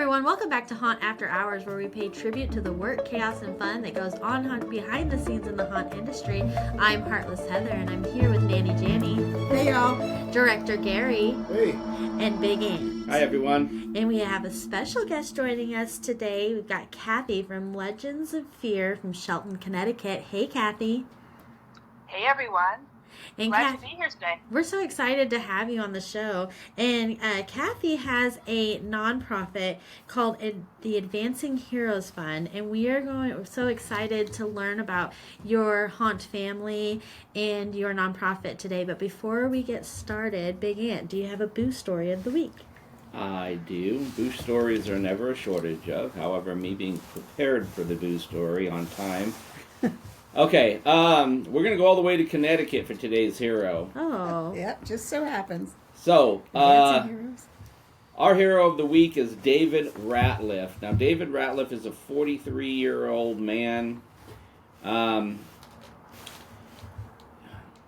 everyone, welcome back to Haunt After Hours, where we pay tribute to the work, chaos, and fun that goes on behind the scenes in the haunt industry. I'm Heartless Heather, and I'm here with Nanny Janny. Hey, y'all. Director Gary. Hey. And Big Ant. Hi, everyone. And we have a special guest joining us today. We've got Kathy from Legends of Fear from Shelton, Connecticut. Hey, Kathy. Hey, everyone. And Glad to be here today. We're so excited to have you on the show. And Kathy has a nonprofit called the Advancing Heroes Fund, and we're so excited to learn about your haunt family and your nonprofit today. But before we get started, Big Ant, do you have a boo story of the week? I do. Boo stories are never a shortage of. However, me being prepared for the boo story on time. Okay, we're going to go all the way to Connecticut for today's hero. Oh. Yep, just so happens. So, Heroes. our hero of the week is David Ratliff. Now, David Ratliff is a 43-year-old man.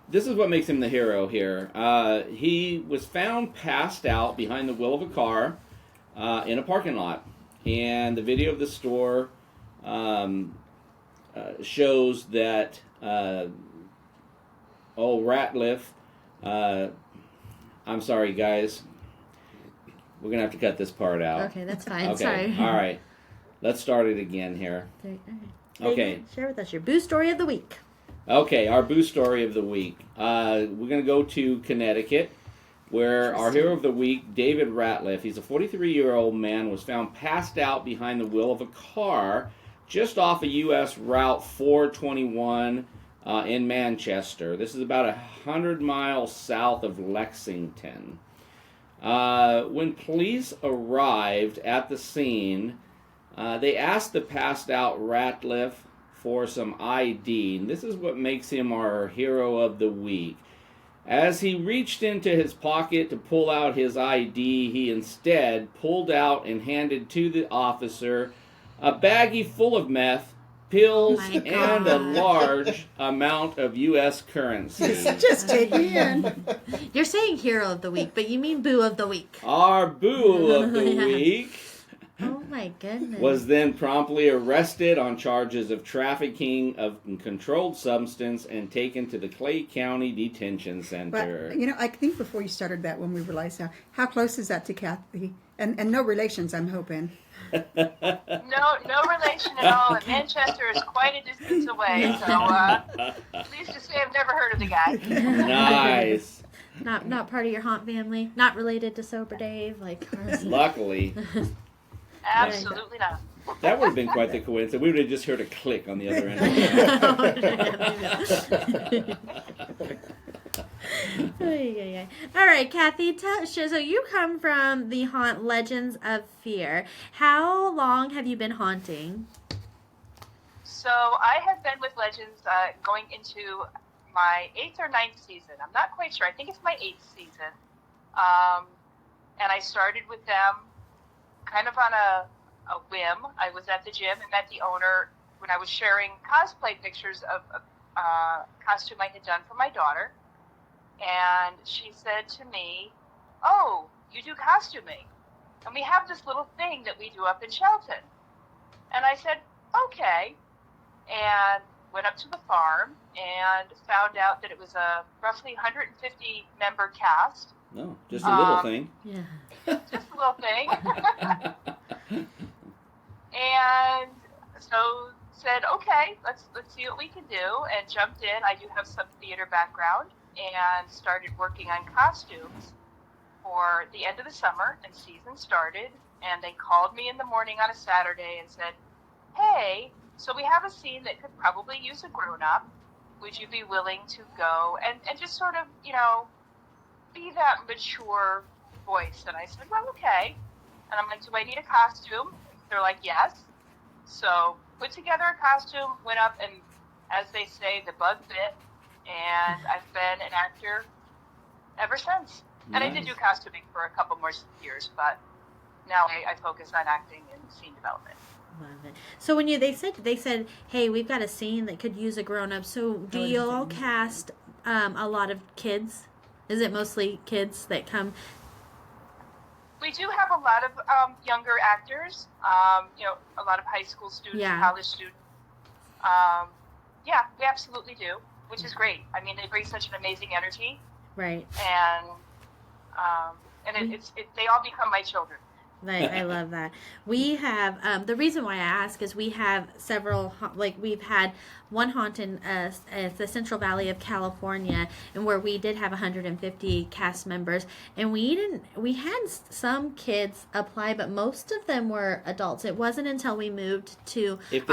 This is what makes him the hero here. He was found passed out behind the wheel of a car in a parking lot. And the video of the store shows that Ratliff, I'm sorry guys, we're gonna have to cut this part out. Okay, that's fine. Okay, Sorry. all right, let's start it again here. Okay, share with us your boo story of the week. Okay, our boo story of the week. We're gonna go to Connecticut, where our hero of the week, David Ratliff, he's a 43-year-old man, was found passed out behind the wheel of a car just off of U.S. Route 421 in Manchester. This is about 100 miles south of Lexington. When police arrived at the scene, they asked the passed out Ratliff for some ID. And this is what makes him our hero of the week. As he reached into his pocket to pull out his ID, he instead pulled out and handed to the officer a baggie full of meth, pills, and a large amount of U.S. currency. Just take me in. You're saying hero of the week, but you mean boo of the week. Our boo of the week Oh my goodness. was then promptly arrested on charges of trafficking of controlled substance and taken to the Clay County Detention Center. But, I think before you started that when we realized how close is that to Kathy? And no relations, I'm hoping. No relation at all. And Manchester is quite a distance away. So please just say I've never heard of the guy. Nice. Not part of your haunt family. Not related to Sober Dave, like ours. Luckily. Absolutely not. That would have been quite the coincidence. We would have just heard a click on the other end. All right, Kathy, so you come from the haunt Legends of Fear. How long have you been haunting? So I have been with Legends going into my 8th or 9th season. I'm not quite sure. I think it's my 8th season. And I started with them kind of on a whim. I was at the gym and met the owner when I was sharing cosplay pictures of a costume I had done for my daughter. And she said to me, "Oh, you do costuming. And we have this little thing that we do up in Shelton." And I said, "Okay." And went up to the farm and found out that it was a roughly 150 member cast. No, just a little thing. Yeah. Just a little thing. And so said, "Okay, let's see what we can do," and jumped in. I do have some theater background and started working on costumes for the end of the summer, and season started. And they called me in the morning on a Saturday and said, "Hey, so we have a scene that could probably use a grown-up. Would you be willing to go and just sort of, be that mature voice?" And I said, "Well, okay." And I'm like, "Do I need a costume?" They're like, "Yes." So put together a costume, went up, and as they say, the bug bit. And I've been an actor ever since. And I did do costuming for a couple more years, but now I focus on acting and scene development. Love it. So when they said, "Hey, we've got a scene that could use a grown-up," so do you all cast a lot of kids? Is it mostly kids that come? we do have a lot of younger actors. A lot of high school students, Yeah. college students. Yeah, we absolutely do, which is great. I mean, they bring such an amazing energy, Right. and they all become my children. I love that. We have the reason why I ask is we have several we've had one haunt in the Central Valley of California, and where we did have 150 cast members, and we had some kids apply, but most of them were adults. It wasn't until we moved to If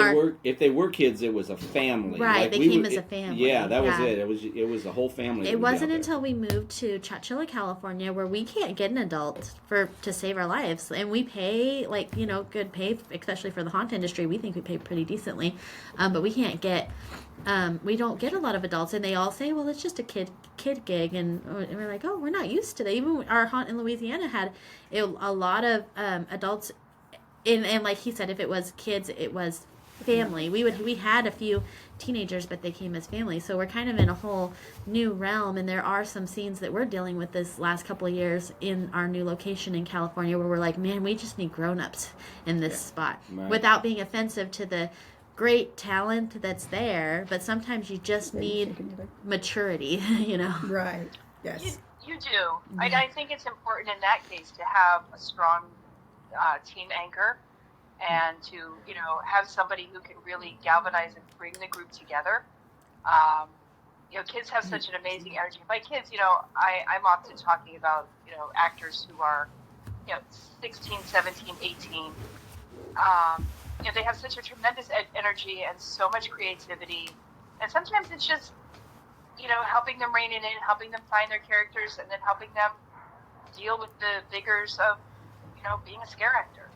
they were kids, it was a family. Right, they came as a family. Yeah, that was it. It was a whole family. It wasn't until we moved to Chowchilla, California, where we can't get an adult to save our lives, and we pay good pay, especially for the haunt industry. We think we pay pretty decently, but we can't get. We don't get a lot of adults, and they all say, "Well, it's just a kid gig," and we're like, "Oh, we're not used to that." Even our haunt in Louisiana had a lot of adults, and like he said, if it was kids, it was family. We had a few teenagers, but they came as family. So we're kind of in a whole new realm, and there are some scenes that we're dealing with this last couple of years in our new location in California, where we're like, man, we just need grown-ups in this spot, right. Without being offensive to the great talent that's there, but sometimes you just need maturity, Right. Yes. You do. I think it's important in that case to have a strong team anchor, and to have somebody who can really galvanize and bring the group together. Kids have such an amazing energy. By kids, I'm often talking about actors who are 16, 17, 18. They have such a tremendous energy and so much creativity, and sometimes it's just helping them rein it in, helping them find their characters, and then helping them deal with the vigors of being a scare actor.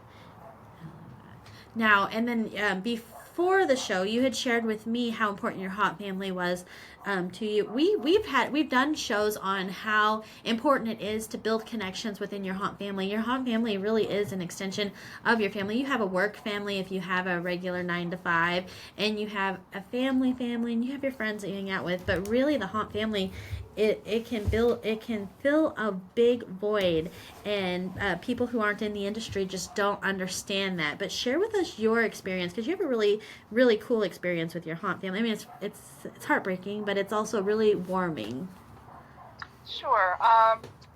Now, and then before the show, you had shared with me how important your haunt family was to you. We've done shows on how important it is to build connections within your haunt family. Your haunt family really is an extension of your family. You have a work family if you have a regular 9 to 5, and you have a family, and you have your friends that you hang out with. But really, the haunt family, it can fill a big void, and people who aren't in the industry just don't understand that. But share with us your experience, because you have a really, really cool experience with your haunt family. I mean, it's heartbreaking, but it's also really warming. Sure.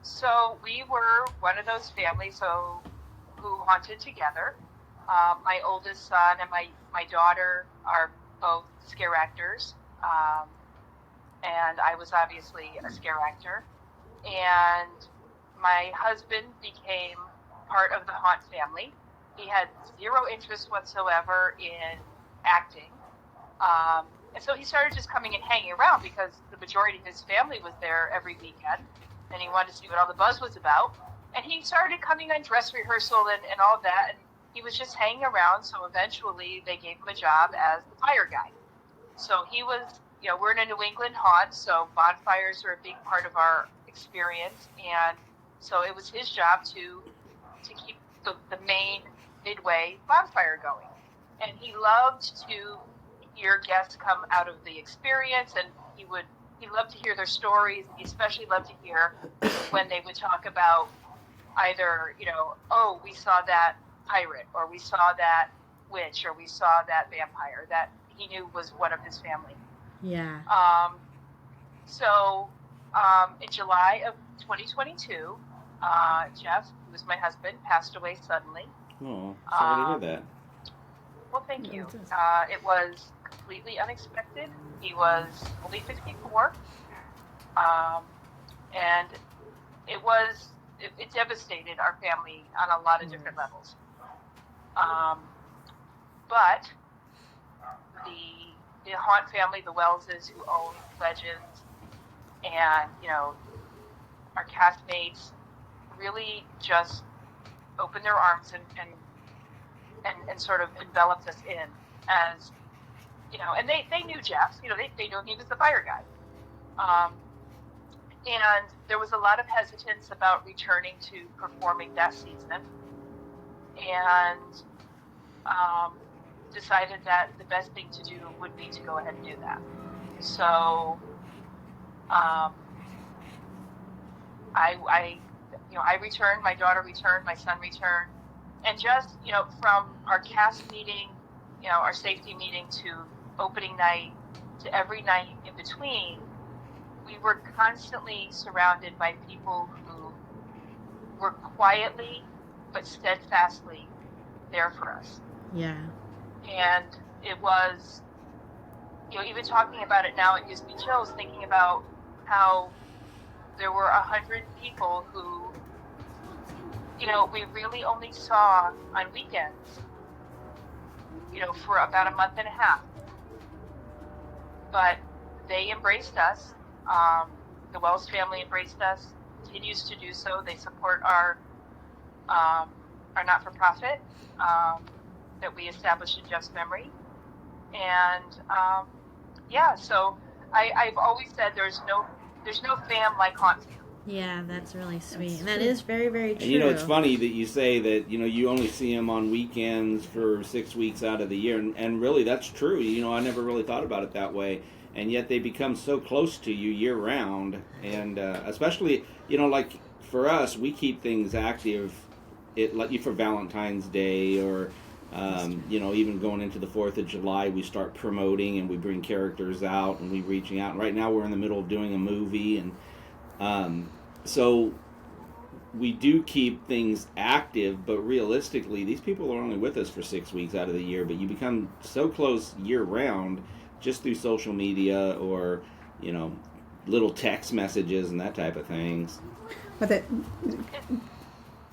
So we were one of those families who haunted together. My oldest son and my daughter are both scare actors. And I was obviously a scare actor. And my husband became part of the haunt family. He had zero interest whatsoever in acting. And so he started just coming and hanging around because the majority of his family was there every weekend, and he wanted to see what all the buzz was about. And he started coming on dress rehearsal and all of that, and he was just hanging around. So eventually they gave him a job as the fire guy. So he was, we're in a New England haunt, so bonfires are a big part of our experience. And so it was his job to keep the main midway bonfire going. And he loved to hear guests come out of the experience, and he loved to hear their stories. He especially loved to hear when they would talk about either, oh, we saw that pirate, or we saw that witch, or we saw that vampire that he knew was one of his family. Yeah. So in July of 2022, Jeff, who was my husband, passed away suddenly. Oh, sorry to hear that. Well, thank you. It was completely unexpected. He was only 54. And it devastated our family on a lot of different levels. But the haunt family, the Wellses, who own Legends, and our castmates really just opened their arms and sort of enveloped us in as and they knew Jeff. They knew he was the fire guy. And there was a lot of hesitance about returning to performing that season, and decided that the best thing to do would be to go ahead and do that. So I I returned, my daughter returned, my son returned, and just, from our cast meeting, our safety meeting to opening night to every night in between, we were constantly surrounded by people who were quietly but steadfastly there for us. Yeah. And it was, even talking about it now, it gives me chills thinking about how there were 100 people who, we really only saw on weekends, for about a month and a half. But they embraced us. The Wells family embraced us, continues to do so. They support our not-for-profit that we established in Jeff's memory. And so I've always said there's no fam like Haunt Fam. Yeah, that's really sweet. And that is very, very true. And it's funny that you say that, you only see them on weekends for 6 weeks out of the year. And really, that's true. I never really thought about it that way. And yet they become so close to you year round. And especially, like for us, we keep things active. Like for Valentine's Day or, even going into the 4th of July, we start promoting and we bring characters out and we reaching out. And right now we're in the middle of doing a movie. And so we do keep things active, but realistically, these people are only with us for 6 weeks out of the year. But you become so close year round just through social media or, little text messages and that type of things. But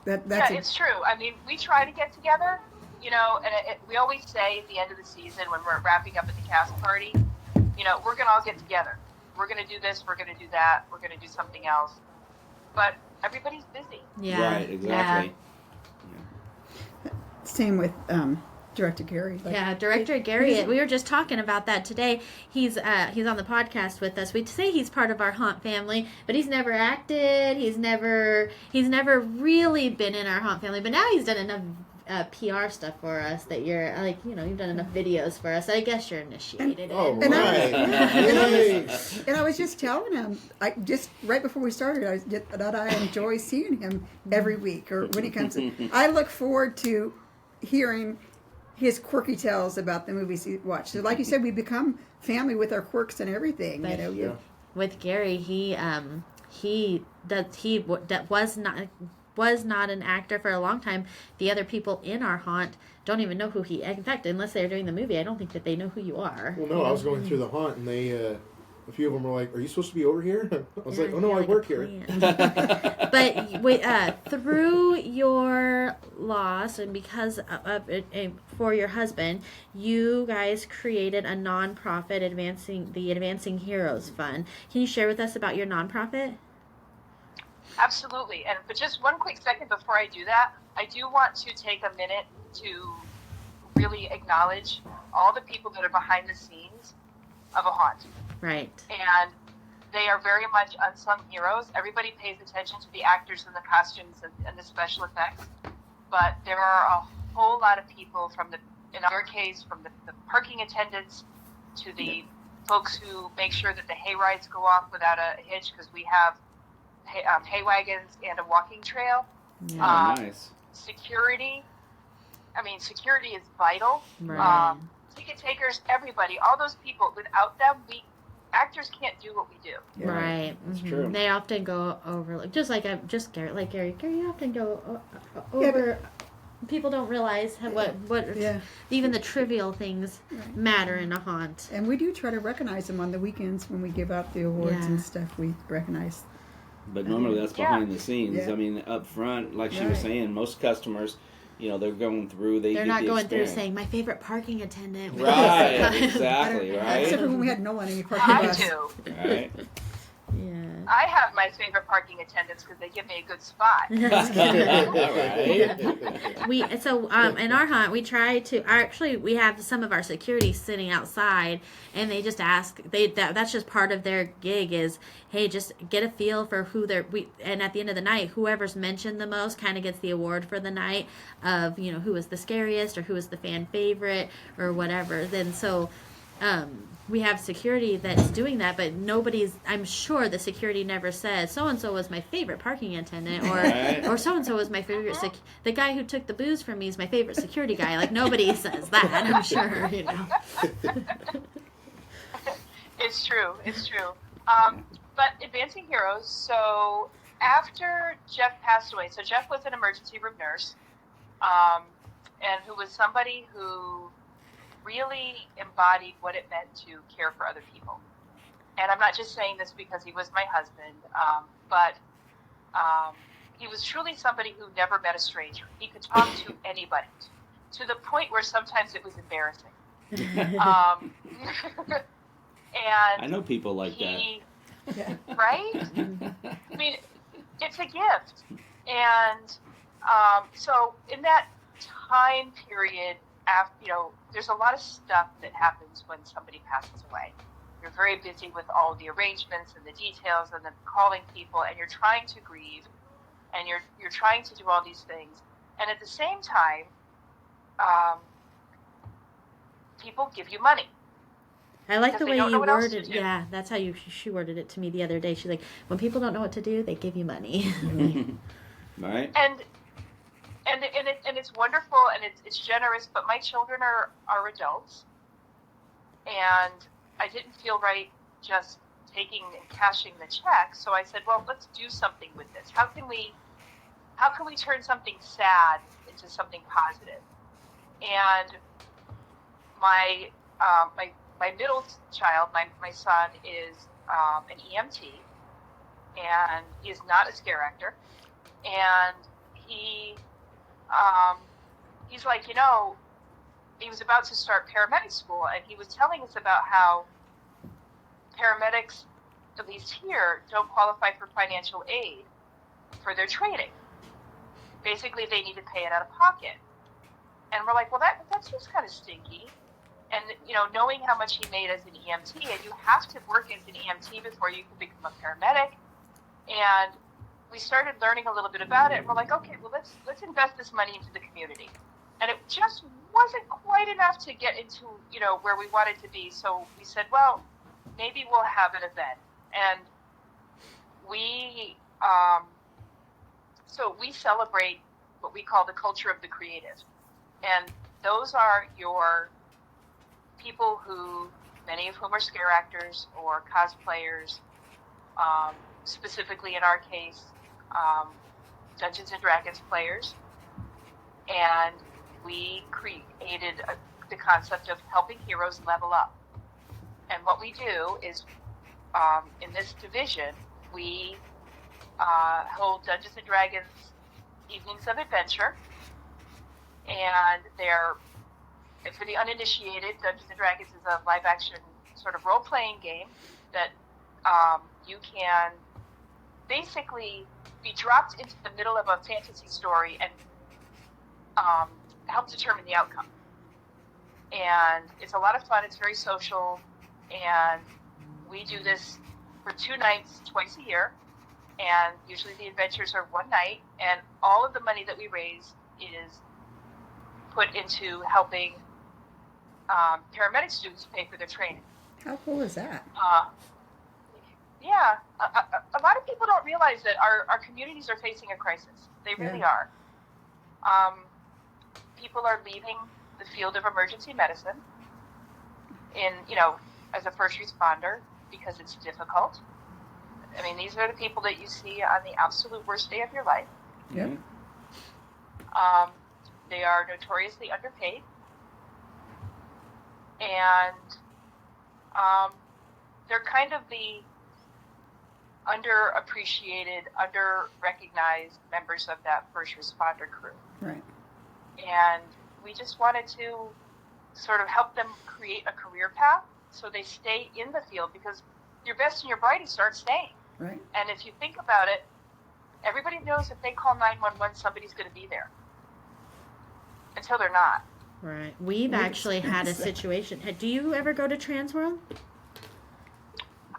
that's it's true. I mean, we try to get together, and we always say at the end of the season when we're wrapping up at the cast party, we're going to all get together. We're going to do this, we're going to do that, we're going to do something else. But everybody's busy. Yeah. Right, exactly. Yeah. Same with Director Gary. Director Gary. We were just talking about that today. He's on the podcast with us. We'd say he's part of our Haunt family, but he's never acted. He's never really been in our Haunt family. But now he's done enough PR stuff for us that you're like, you've done enough videos for us. I guess you're initiated. And I was just telling him, right before we started, that I enjoy seeing him every week or when he comes in. I look forward to hearing his quirky tales about the movies he watched. So like you said, we become family with our quirks and everything. But with Gary, he was not an actor for a long time. The other people in our haunt don't even know who he. In fact, unless they're doing the movie, I don't think that they know who you are. Well, no, I was going through the haunt, and they, a few of them were like, "Are you supposed to be over here?" I was like, "Oh no, I work here." But through your loss and because for your husband, you guys created a nonprofit Advancing Heroes Fund. Can you share with us about your nonprofit? Absolutely. But just one quick second before I do that, I do want to take a minute to really acknowledge all the people that are behind the scenes of a haunt. Right. And they are very much unsung heroes. Everybody pays attention to the actors and the costumes and the special effects. But there are a whole lot of people in our case, from the parking attendants to the folks who make sure that the hay rides go off without a hitch because we have hay wagons and a walking trail. Yeah. Nice. Security. I mean, security is vital. Right. Ticket takers, everybody, all those people. Without them, actors can't do what we do. Yeah. Right. That's true. They often go over, Gary. Gary often go over. People don't realize what even the trivial things matter in a haunt. And we do try to recognize them on the weekends when we give out the awards Yeah. and stuff. We recognize. But normally that's behind the scenes. Yeah. I mean, up front, like she was saying, most customers, they're going through. They're not going experience. through saying my favorite parking attendant. Right, exactly, right. Except for when we had no one in the parking I lot. do. Right. Yeah. I have my favorite parking attendants because they give me a good spot. In our hunt we try to we have some of our security sitting outside and they just ask that's just part of their gig is, hey, just get a feel for who and at the end of the night whoever's mentioned the most kind of gets the award for the night of who was the scariest or who was the fan favorite or whatever. Then so we have security that's doing that, but I'm sure the security never says so-and-so was my favorite parking attendant, or so-and-so was my favorite, the guy who took the booze from me is my favorite security guy. Like, nobody says that, I'm sure, It's true. But Advancing Heroes, so after Jeff passed away, so Jeff was an emergency room nurse, and who was somebody who really embodied what it meant to care for other people. And I'm not just saying this because he was my husband, but he was truly somebody who never met a stranger. He could talk to anybody, to the point where sometimes it was embarrassing. And I know people like that. Right? I mean, it's a gift. And so in that time period, after, there's a lot of stuff that happens when somebody passes away. You're very busy with all the arrangements and the details and then calling people, and you're trying to grieve, and you're trying to do all these things. And at the same time, people give you money. I like the way you worded it. Yeah, that's how she worded it to me the other day. She's like, when people don't know what to do, they give you money. Right. And it's wonderful and it's generous, but my children are adults, and I didn't feel right just taking and cashing the check. So I said, well, let's do something with this. How can we turn something sad into something positive? And my middle child, my son, is an EMT, and he is not a scare actor. And he's like, he was about to start paramedic school, and he was telling us about how paramedics, at least here, don't qualify for financial aid for their training. Basically, they need to pay it out of pocket. And we're like, well, that's just kind of stinky. And, knowing how much he made as an EMT, and you have to work as an EMT before you can become a paramedic. And we started learning a little bit about it, and we're like, okay, well, let's invest this money into the community. And it just wasn't quite enough to get into, where we wanted to be. So we said, well, maybe we'll have an event. And we celebrate what we call the culture of the creative. And those are your people who, many of whom are scare actors or cosplayers, specifically in our case, Dungeons and Dragons players. And we created the concept of helping heroes level up. And what we do is, in this division, we hold Dungeons and Dragons evenings of adventure. And for the uninitiated, Dungeons and Dragons is a live-action sort of role-playing game that you can basically be dropped into the middle of a fantasy story and help determine the outcome. And it's a lot of fun. It's very social. And we do this for 2 nights, twice a year. And usually the adventures are one night. And all of the money that we raise is put into helping paramedic students pay for their training. How cool is that? Yeah. A lot of people don't realize that our communities are facing a crisis. They really are. People are leaving the field of emergency medicine as a first responder because it's difficult. I mean, these are the people that you see on the absolute worst day of your life. Yep. They are notoriously underpaid. And they're kind of the underappreciated, under-recognized members of that first responder crew. Right. And we just wanted to sort of help them create a career path so they stay in the field, because your best and your brightest start staying. Right. And if you think about it, everybody knows if they call 911, somebody's going to be there. Until they're not. Right. We've actually had a situation. Do you ever go to Transworld?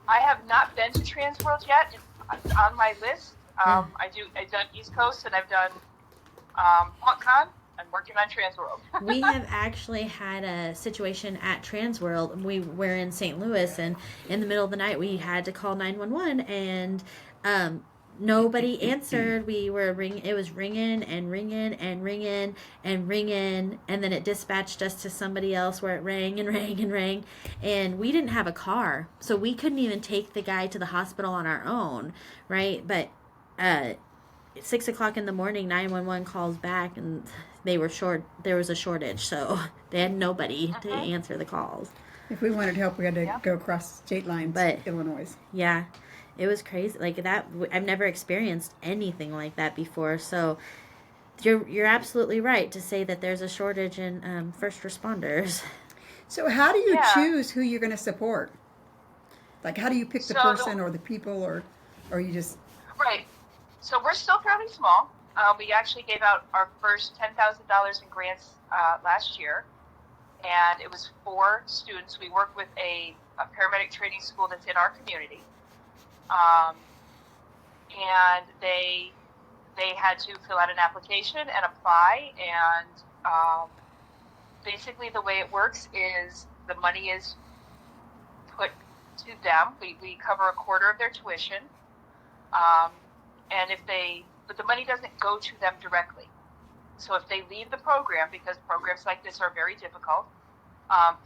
I have not been to Transworld yet. It's on my list. I've done East Coast, and I've done PontCon. I'm working on Transworld. We have actually had a situation at Transworld. We were in St. Louis, and in the middle of the night, we had to call 911, and nobody answered. We were it was ringing and ringing and ringing and ringing, and then it dispatched us to somebody else where it rang and rang and rang, and we didn't have a car, so we couldn't even take the guy to the hospital on our own, right? But 6 o'clock in the morning, 911 calls back, and they were short. There was a shortage, so they had nobody to answer the calls. If we wanted help, we had to go across state lines, But- Illinois. Yeah, it was crazy. Like that, I've never experienced anything like that before. So you're absolutely right to say that there's a shortage in first responders. So how do you Yeah. choose who you're going to support? Like, how do you pick the So person or the people, or you just... Right. So we're still fairly small. We actually gave out our first $10,000 in grants last year, and it was for students. We work with a paramedic training school that's in our community, and they had to fill out an application and apply. And basically, the way it works is the money is put to them. We cover a quarter of their tuition. And but the money doesn't go to them directly. So if they leave the program, because programs like this are very difficult,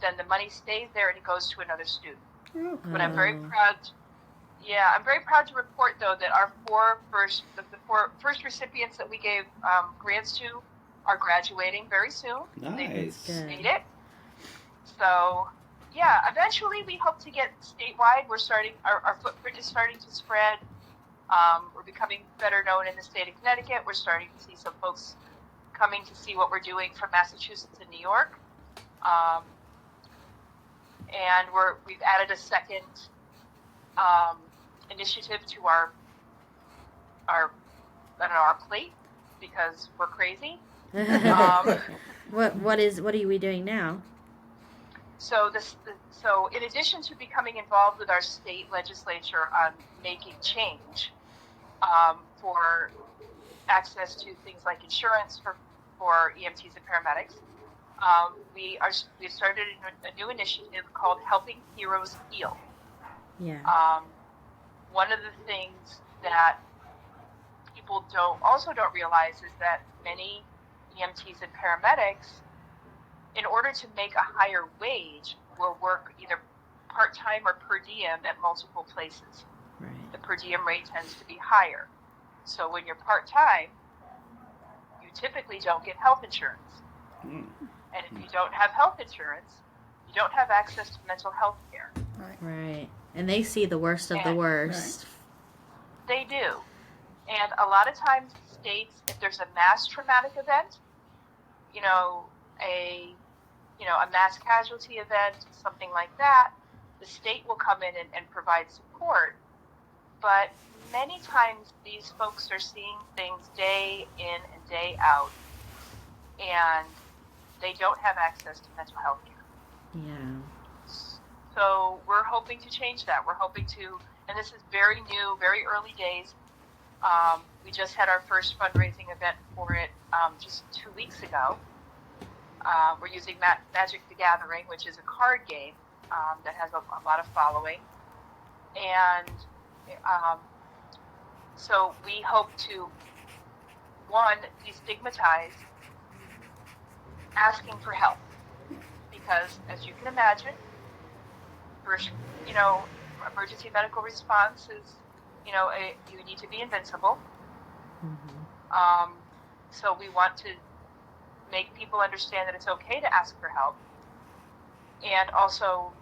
then the money stays there and it goes to another student. Oh, But I'm very proud. I'm very proud to report though that our four first recipients that we gave grants to are graduating very soon. Nice. Good. Made it. So eventually we hope to get statewide. We're starting. Our footprint is starting to spread. We're becoming better known in the state of Connecticut. We're starting to see some folks coming to see what we're doing from Massachusetts and New York. And we've added a second initiative to our plate because we're crazy. What are we doing now? So in addition to becoming involved with our state legislature on making change for access to things like insurance for EMTs and paramedics, we've started a new initiative called Helping Heroes Heal. Yeah. One of the things that people don't realize is that many EMTs and paramedics, in order to make a higher wage, will work either part-time or per diem at multiple places. Right. The per diem rate tends to be higher. So when you're part-time, you typically don't get health insurance. Mm. And if you don't have health insurance, you don't have access to mental health care. Right. And they see the worst of the worst. They do. And a lot of times states, if there's a mass traumatic event, a mass casualty event, something like that, the state will come in and provide support. But many times these folks are seeing things day in and day out, and they don't have access to mental health care. Yeah. So we're hoping to change that. We're hoping to, and this is very new, very early days. We just had our first fundraising event for it just 2 weeks ago. We're using Magic the Gathering, which is a card game that has a lot of following. And so we hope to, one, destigmatize asking for help. Because, as you can imagine, first, emergency medical response is, you need to be invincible. Mm-hmm. So we want to make people understand that it's okay to ask for help, and also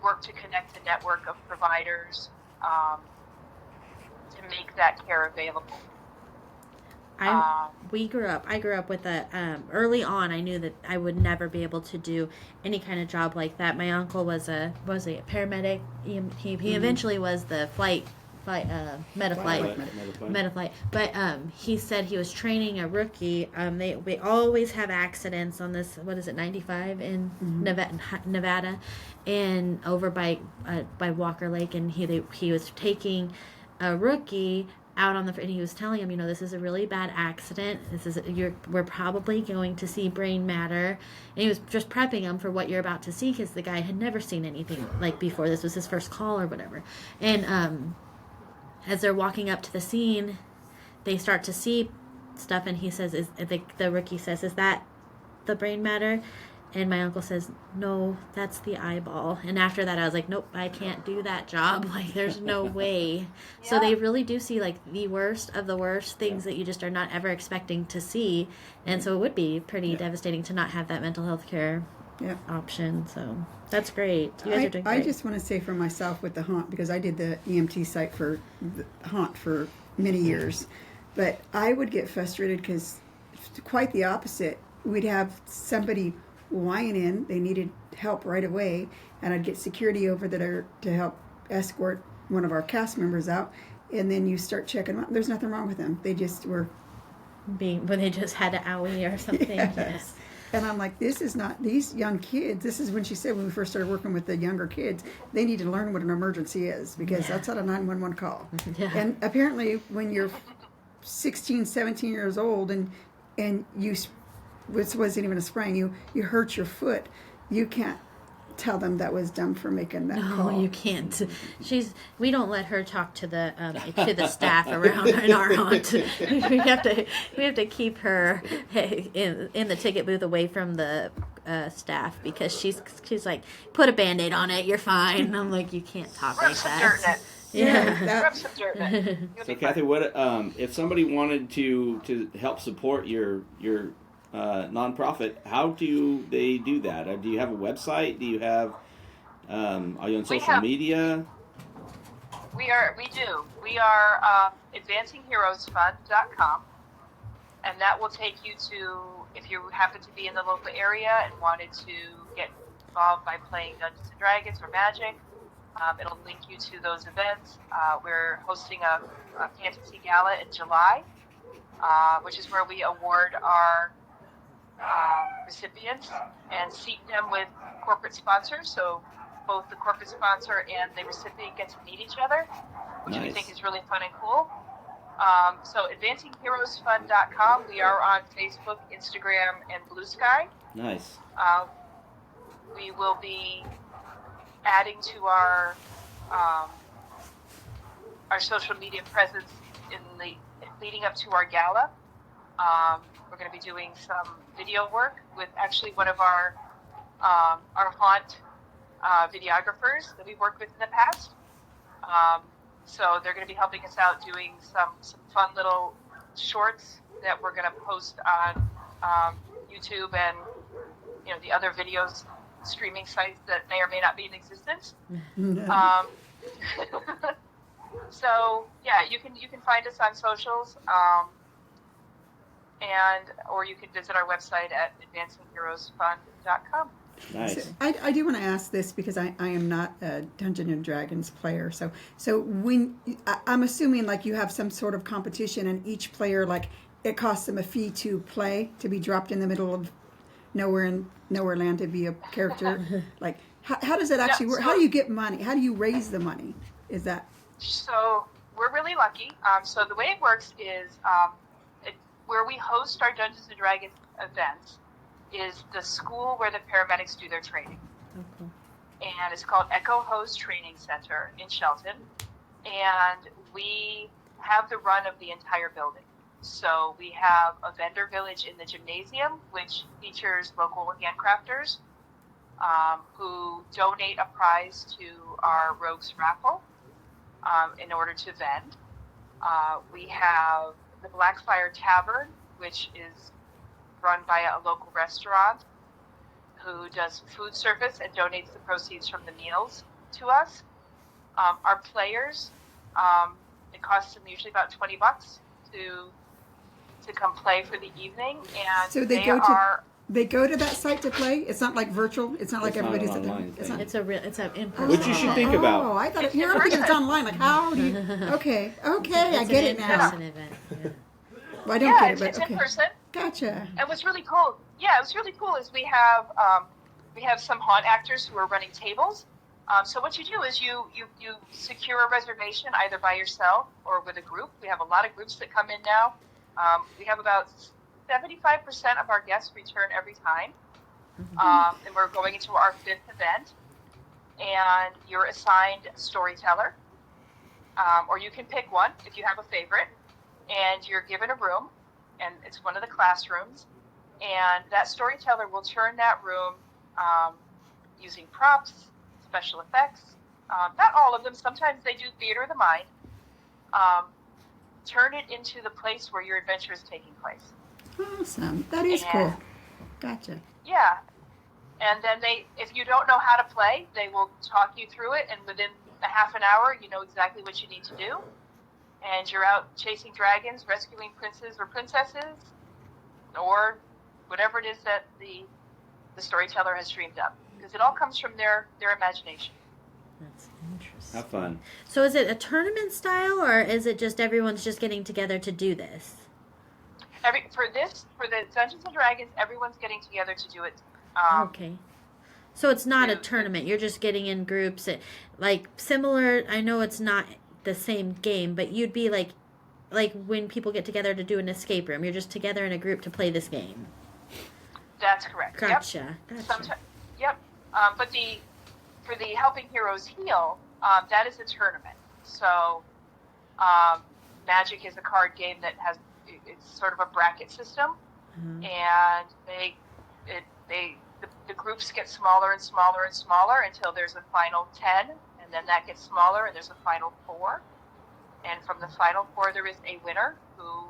work to connect a network of providers to make that care available. I grew up with early on, I knew that I would never be able to do any kind of job like that. My uncle was a paramedic. He eventually was the Metaflight. But he said he was training a rookie. We always have accidents on this, 95 in Nevada, and over by Walker Lake, and he was taking a rookie out on the, and he was telling him, this is a really bad accident. We're probably going to see brain matter. And he was just prepping him for what you're about to see, because the guy had never seen anything like before. This was his first call or whatever. And as they're walking up to the scene, they start to see stuff, and he says, the rookie says, "Is that the brain matter?" And my uncle says, "No, that's the eyeball." And after that, I was like, "Nope, I can't do that job. Like, there's no way." Yeah. So they really do see, like, the worst of the worst things that you just are not ever expecting to see. And so it would be pretty devastating to not have that mental health care option. So that's great. You guys are doing great. I just want to say for myself with the haunt, because I did the EMT site for the haunt for many years, but I would get frustrated because quite the opposite. We'd have somebody lying in, they needed help right away, and I'd get security over there to help escort one of our cast members out, and then you start checking them out. There's nothing wrong with them. They just were when they just had an owie or something. Yes. And I'm like, this is not, these young kids, this is when she said when we first started working with the younger kids, they need to learn what an emergency is, because that's not a 911 call. Yeah. And apparently when you're 16, 17 years old and you, which wasn't even a sprain, you hurt your foot, you can't tell them that was dumb for making that call. No, you can't. We don't let her talk to the staff around in our haunt. we have to keep her in the ticket booth away from the staff, because she's like, "Put a Band-Aid on it, you're fine." And I'm like, "You can't talk Rub like some that." dirt in it. Yeah. Rub some dirt in it. You'll So be Kathy, fine. what if somebody wanted to help support your nonprofit? How do they do that? Do you have a website? Do you have are you on social media? We do. We are advancingheroesfund.com, and that will take you to, if you happen to be in the local area and wanted to get involved by playing Dungeons and Dragons or Magic. It'll link you to those events. We're hosting a fantasy gala in July, which is where we award our recipients and seat them with corporate sponsors. So both the corporate sponsor and the recipient get to meet each other, which we Nice. think is really fun and cool. So advancingheroesfund.com. We are on Facebook, Instagram, and Blue Sky. Nice. We will be adding to our social media presence in the leading up to our gala. We're going to be doing some video work with actually one of our haunt videographers that we've worked with in the past. So they're going to be helping us out doing some fun little shorts that we're going to post on YouTube and the other videos streaming sites that may or may not be in existence. So yeah, you can find us on socials, or you can visit our website at advancingheroesfund.com. Nice. So I do want to ask this because I am not a Dungeons and Dragons player. So when I'm assuming like you have some sort of competition and each player, like it costs them a fee to play, to be dropped in the middle of nowhere land to be a character. Like how does that actually work? How do you get money? How do you raise the money? Is that so? We're really lucky. So the way it works is where we host our Dungeons and Dragons events is the school where the paramedics do their training. Okay. And it's called Echo Hose Training Center in Shelton. And we have the run of the entire building. So we have a vendor village in the gymnasium, which features local handcrafters who donate a prize to our Rogues raffle in order to vend. We have the Blackfire Tavern, which is run by a local restaurant who does food service and donates the proceeds from the meals to us. Our players, it costs them usually about $20 to come play for the evening, and so they go to that site to play? It's not like virtual. It's not like It's not everybody's an at the. online It's thing. not. It's an in-person. Which you should think about. Oh, I thought It's you're in thinking it's person. online. Like how do you? Okay, I It's get an it now. in-person event. Yeah. Well, I don't get it, it's but okay. in person. Gotcha. And what's really cool, is we have some haunt actors who are running tables, So what you do is you secure a reservation either by yourself or with a group. We have a lot of groups that come in now. We have about 75% of our guests return every time. And we're going into our 5th event. And you're assigned a storyteller, or you can pick one if you have a favorite. And you're given a room, and it's one of the classrooms. And that storyteller will turn that room using props, special effects. Not all of them. Sometimes they do theater of the mind. Turn it into the place where your adventure is taking place. Awesome. That is cool. Gotcha. Yeah. And then if you don't know how to play, they will talk you through it. And within a half an hour, you know exactly what you need to do. And you're out chasing dragons, rescuing princes or princesses, or whatever it is that the storyteller has dreamed up. Because it all comes from their imagination. That's interesting. Have fun. So is it a tournament style, or is it just everyone's just getting together to do this? For the Dungeons and Dragons, everyone's getting together to do it. Okay. So it's not a tournament. You're just getting in groups. Like similar, I know it's not the same game, but you'd be like when people get together to do an escape room. You're just together in a group to play this game. That's correct. Gotcha. Yep. Gotcha. But for the Helping Heroes Heal, that is a tournament. So Magic is a card game that it's sort of a bracket system, and the groups get smaller and smaller and smaller until there's a final 10, and then that gets smaller, and there's a final 4. And from the final 4, there is a winner who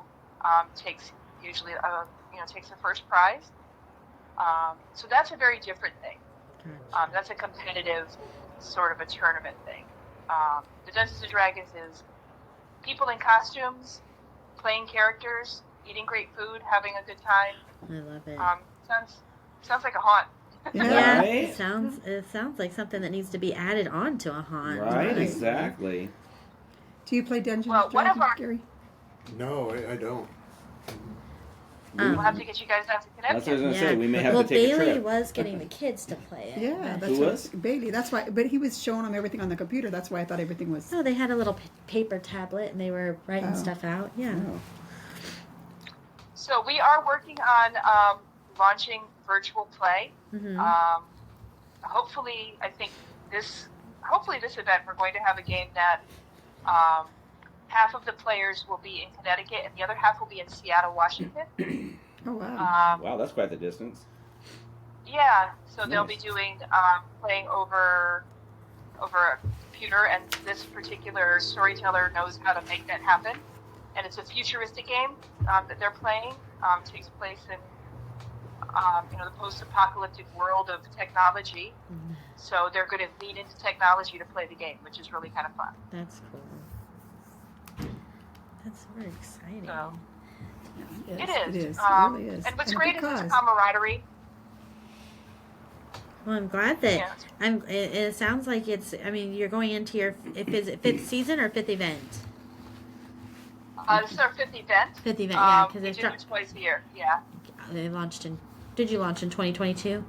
takes the first prize. So that's a very different thing. That's a competitive sort of a tournament thing. The Dungeons and Dragons is people in costumes, playing characters, eating great food, having a good time. I love it. Sounds like a haunt. Yeah, Right? it sounds like something that needs to be added on to a haunt. Right, exactly. Do you play Dungeons Well, and one of Dragons, our- Gary? No, I don't. We'll have to get you guys out to That's what I was Connecticut. going to say. We may have well, to take a Bailey trip. was getting the kids to play it. Yeah, that's Who what was? Bailey. That's why. But he was showing them everything on the computer. That's why I thought everything was. No, they had a little paper tablet and they were writing stuff out. Yeah. Oh. So we are working on launching virtual play. Mm-hmm. Hopefully this event we're going to have a game that half of the players will be in Connecticut and the other half will be in Seattle, Washington. Oh wow. Wow, that's quite the distance. Yeah, so they'll Nice. be doing playing over a computer, and this particular storyteller knows how to make that happen. And it's a futuristic game that they're playing. Takes place in the post-apocalyptic world of technology. Mm-hmm. So they're going to lean into technology to play the game, which is really kind of fun. That's cool. That's very exciting. So Yes, it is. It is. It really is. And what's a great good is cause. it's camaraderie. Well, I'm glad that Yeah. It sounds like it's. I mean, you're going into your is it 5th season or 5th event? This is our 5th event. 5th event, yeah, because we it's do it twice a year. Yeah. they launched in. Did you launch in 2022,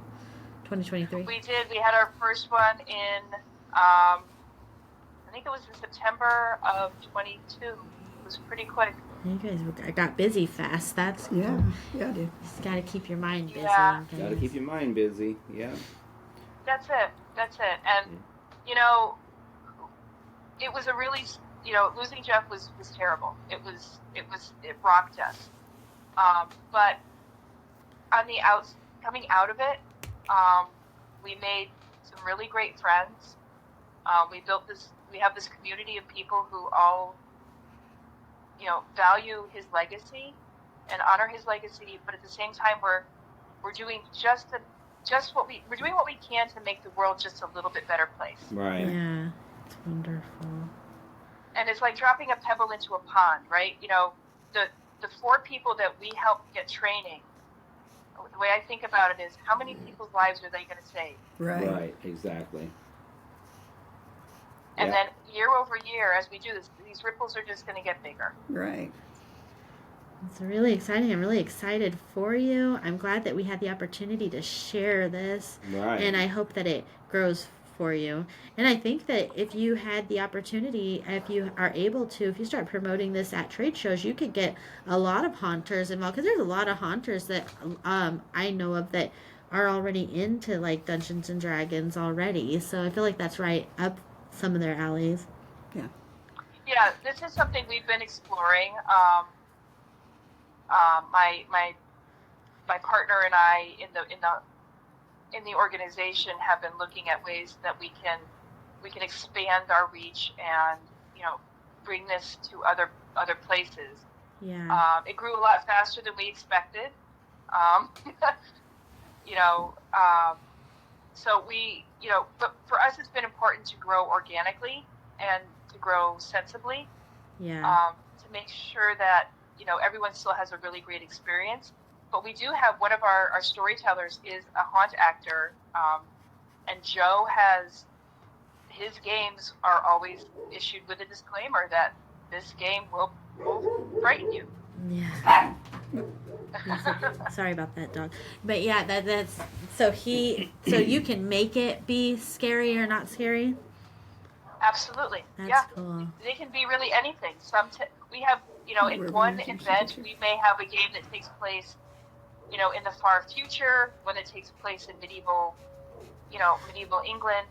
2023? We did. We had our first one in, I think it was in September of 22. It was pretty quick. You guys got busy fast. That's cool. Yeah, yeah, dude. Just got to keep your mind busy. Yeah. guys. Got to keep your mind busy. Yeah. That's it. And, it was a really, losing Jeff was terrible. It rocked us. But on the coming out of it, we made some really great friends. We have this community of people who all, value his legacy and honor his legacy, but at the same time we're doing we're doing what we can to make the world just a little bit better place. Right. Yeah, it's wonderful. And it's like dropping a pebble into a pond, right? The 4 people that we helped get training, the way I think about it is, how many people's lives are they going to save? Right. Right, exactly. And Yeah. then year over year, as we do this, these ripples are just going to get bigger. Right. It's really exciting. I'm really excited for you. I'm glad that we had the opportunity to share this, Right. and I hope that it grows for you. And I think that if you had the opportunity, if you are able to, if you start promoting this at trade shows, you could get a lot of haunters involved, because there's a lot of haunters that I know of that are already into like Dungeons and Dragons already. So I feel like that's right up some of their alleys. Yeah, this is something we've been exploring. My partner and I in the organization have been looking at ways that we can expand our reach and bring this to other places. Yeah. It grew a lot faster than we expected. Um, so but for us, it's been important to grow organically and to grow sensibly. Yeah. To make sure that everyone still has a really great experience. But we do have one of our storytellers is a haunt actor, and Joe has his games are always issued with a disclaimer that this game will frighten you. Yeah. Sorry about that, dog. But yeah, that's so you can make it be scary or not scary. Absolutely. That's cool. They can be really anything. We have, in one event, we may have a game that takes place, in the far future, one that takes place in medieval England.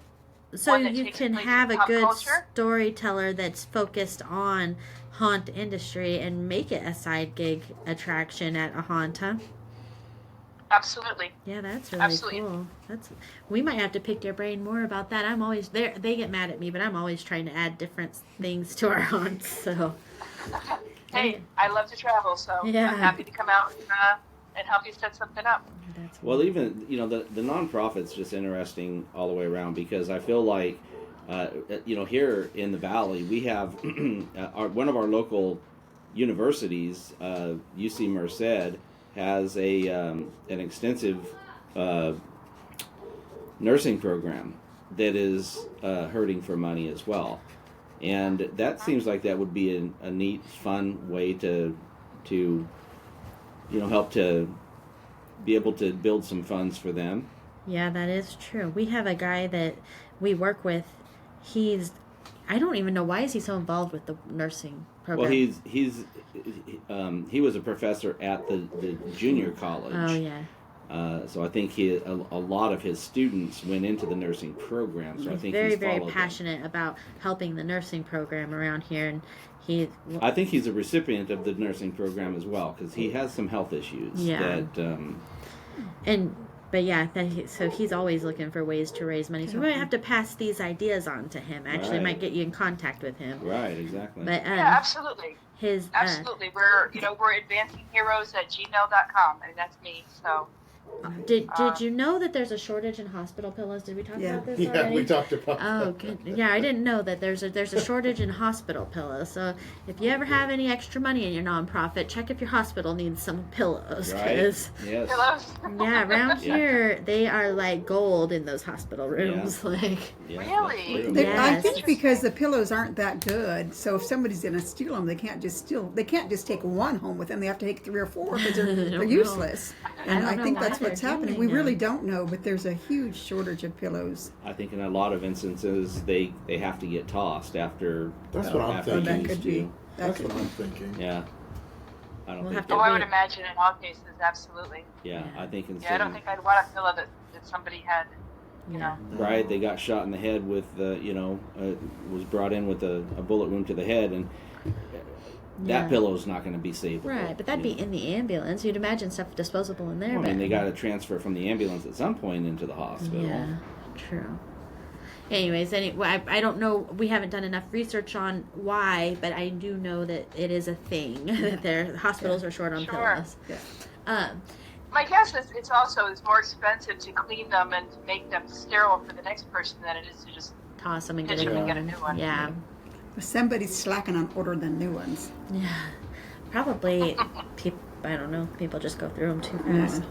So you can have a good culture. Storyteller that's focused on haunt industry and make it a side gig attraction at a haunt, huh? Absolutely. Yeah, that's really cool. We might have to pick your brain more about that. I'm always there. They get mad at me, but I'm always trying to add different things to our haunts. So. Hey, I love to travel, so yeah. I'm happy to come out and help you set something up. Well, even the nonprofit's just interesting all the way around, because I feel like here in the Valley we have one of our local universities, UC Merced, has an extensive nursing program that is hurting for money as well, and that seems like that would be a neat, fun way to help to be able to build some funds for them. Yeah, that is true. We have a guy that we work with. I don't even know why is he so involved with the nursing program. Well, he was a professor at the junior college. Oh yeah. So I think a lot of his students went into the nursing program. So I think he's he's very passionate about helping the nursing program around here, and I think he's a recipient of the nursing program as well, because he has some health issues. Yeah. But yeah, so he's always looking for ways to raise money. So we might have to pass these ideas on to him. Actually, Right. Might get you in contact with him. Right, exactly. But yeah, absolutely. Absolutely. We're advancingheroes@gmail.com, and that's me. So. Did you know that there's a shortage in hospital pillows? Did we talk about this already? Yeah, we talked about that. Oh, good. Yeah, I didn't know that there's a shortage in hospital pillows. So if you ever have any extra money in your nonprofit, check if your hospital needs some pillows. Right. Yes. Pillows? Yeah, around here they are like gold in those hospital rooms. Yeah. Like. Yeah. Really? Yes. I think because the pillows aren't that good, so if somebody's going to steal them, they can't just take one home with them. They have to take 3 or 4 because they're useless. And I think that's what's happening. We really don't know, but there's a huge shortage of pillows. I think in a lot of instances they have to get tossed after. That's what I'm thinking. That could be. That's what I'm thinking. Yeah. I don't We'll think. have to I would imagine in all cases, absolutely. Yeah, I think Yeah, I don't think I'd want a pillow that somebody had, Right, they got shot in the head with, was brought in with a bullet wound to the head, and that pillow's not going to be savable. Right, but that'd be in the ambulance. You'd imagine stuff disposable in there. Well, I but mean, they got to transfer from the ambulance at some point into the hospital. Yeah, true. Anyways, I don't know. We haven't done enough research on why, but I do know that it is a thing that their hospitals are short on pillows. Yeah. My guess is it's more expensive to clean them and to make them sterile for the next person than it is to just Toss them and pitch get them it. and get a new one. Yeah. Somebody's slacking on ordering the new ones. Yeah. Probably, I don't know, people just go through them too fast. I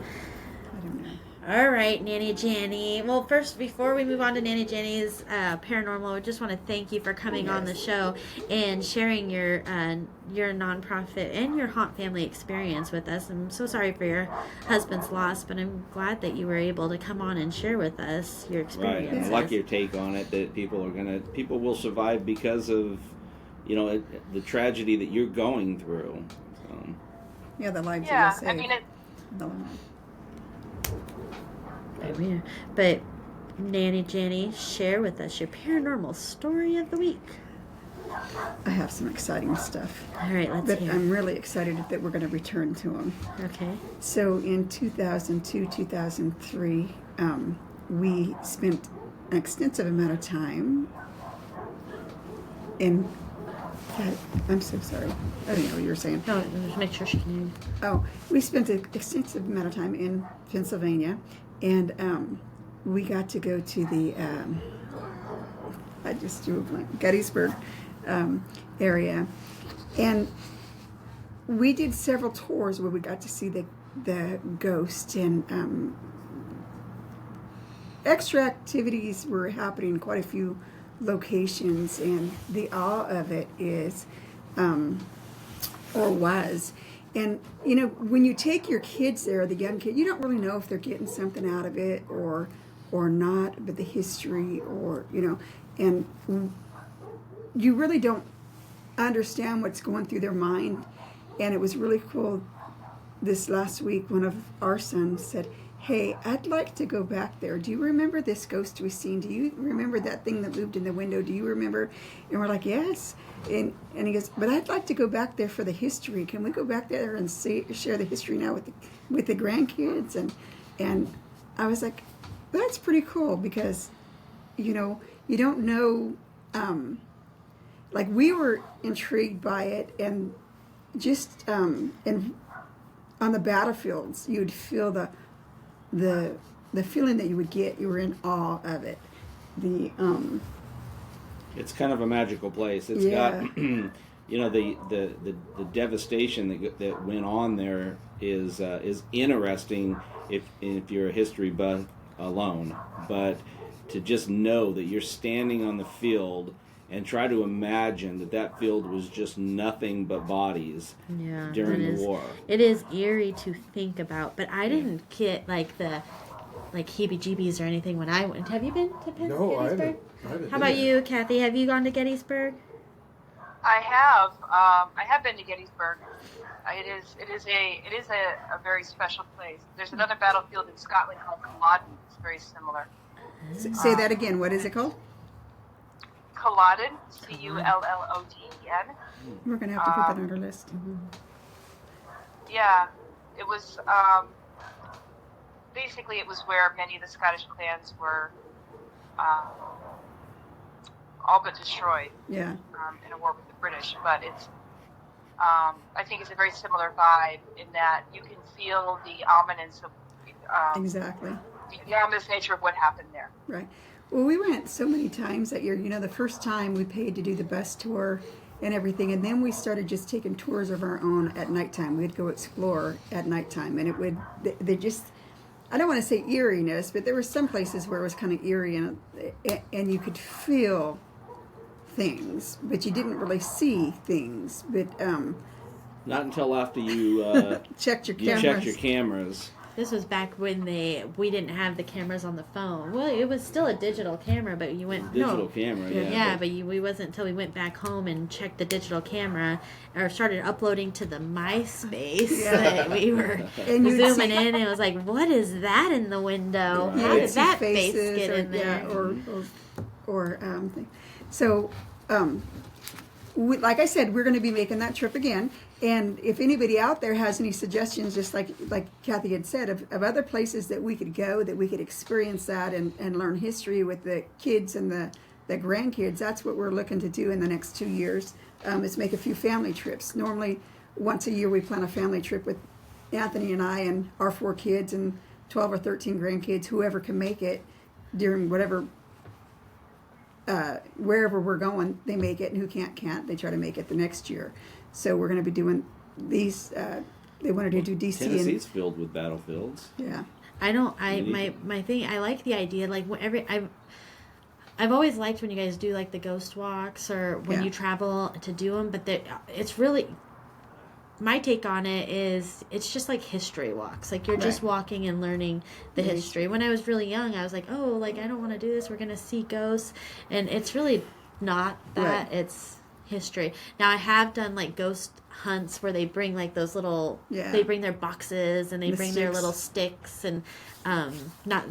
don't know. All right, Nanny Janny. Well, first, before we move on to Nanny Janny's paranormal, I just want to thank you for coming on the show and sharing your nonprofit and your haunt family experience with us. I'm so sorry for your husband's loss, but I'm glad that you were able to come on and share with us your Right. experience. I like your take on it. That people will survive because of, the tragedy that you're going through. So. Yeah, the lives Yeah, that you I saved. mean, it, No. But Nanny Janny, share with us your paranormal story of the week. I have some exciting stuff. All right, let's But hear. I'm really excited that we're going to return to them. Okay. So in 2002, 2003, we spent an extensive amount of time in. God, I'm so sorry. I don't know what you were saying. No, just make sure she can hear you. Oh, we spent an extensive amount of time in Pennsylvania, and we got to go to the I just drew a blank, Gettysburg area, and we did several tours where we got to see the ghost, and extra activities were happening in quite a few locations, and the awe of it is or was. And when you take your kids there, the young kid, you don't really know if they're getting something out of it or not, but the history and you really don't understand what's going through their mind. And it was really cool. This last week, one of our sons said, "Hey, I'd like to go back there. Do you remember this ghost we seen? Do you remember that thing that moved in the window? Do you remember?" And we're like, "Yes." And he goes, "But I'd like to go back there for the history. Can we go back there and share the history now with the grandkids?" And I was like, "That's pretty cool because, you don't know." Like we were intrigued by it, and just and on the battlefields, you'd feel the feeling that you would get. You were in awe of it. It's kind of a magical place. It's Yeah. got, the devastation that went on there is interesting if you're a history buff alone, but to just know that you're standing on the field and try to imagine that field was just nothing but bodies during the war. It is eerie to think about, but I didn't get like the heebie-jeebies or anything when I went. Have you been to No, I Gettysburg? haven't. How about you, Kathy? Have you gone to Gettysburg? I have. I have been to Gettysburg. It is a very special place. There's another battlefield in Scotland called Culloden. It's very similar. Say that again. What is it called? Culloden, Culloden. We're going to have to put that on our list. Yeah, it was basically it was where many of the Scottish clans were all but destroyed. Yeah. In a war with the British. But it's I think it's a very similar vibe in that you can feel the ominous of Exactly. the ominous nature of what happened there. Right. Well, we went so many times that year. The first time we paid to do the bus tour and everything, and then we started just taking tours of our own at nighttime. We'd go explore at nighttime, and they just, I don't want to say eeriness, but there were some places where it was kind of eerie, and you could feel things, but you didn't really see things. But Not until after you checked your you cameras. checked your cameras. This was back when we didn't have the cameras on the phone. Well, it was still a digital camera, but you went Digital camera, yeah. Yeah, but we wasn't until we went back home and checked the digital camera or started uploading to the MySpace that we were And you'd zooming see- in. And it was like, what is that in the window? Yeah, How You'd did see that face faces get or, in there? Yeah, or thing. So, like I said, we're going to be making that trip again. And if anybody out there has any suggestions, just like Kathy had said, of other places that we could go, that we could experience that and learn history with the kids and the grandkids, that's what we're looking to do in the next 2 years, is make a few family trips. Normally, once a year, we plan a family trip with Anthony and I and our 4 kids and 12 or 13 grandkids, whoever can make it during whatever wherever we're going, they make it, and who can't. They try to make it the next year. So we're going to be doing these. They wanted to do DC. Tennessee's filled with battlefields. Yeah. I don't. I You need my thing. I like the idea. Like I've always liked when you guys do like the ghost walks or when Yeah. you travel to do them. But it's really my take on it is it's just like history walks. Like you're just Right. walking and learning the Yeah. history. When I was really young, I was like, oh, like I don't want to do this. We're gonna see ghosts, and it's really not that. Right. It's history. Now I have done like ghost hunts where they bring like those little Yeah. they bring their boxes and they The bring their sticks. little sticks and not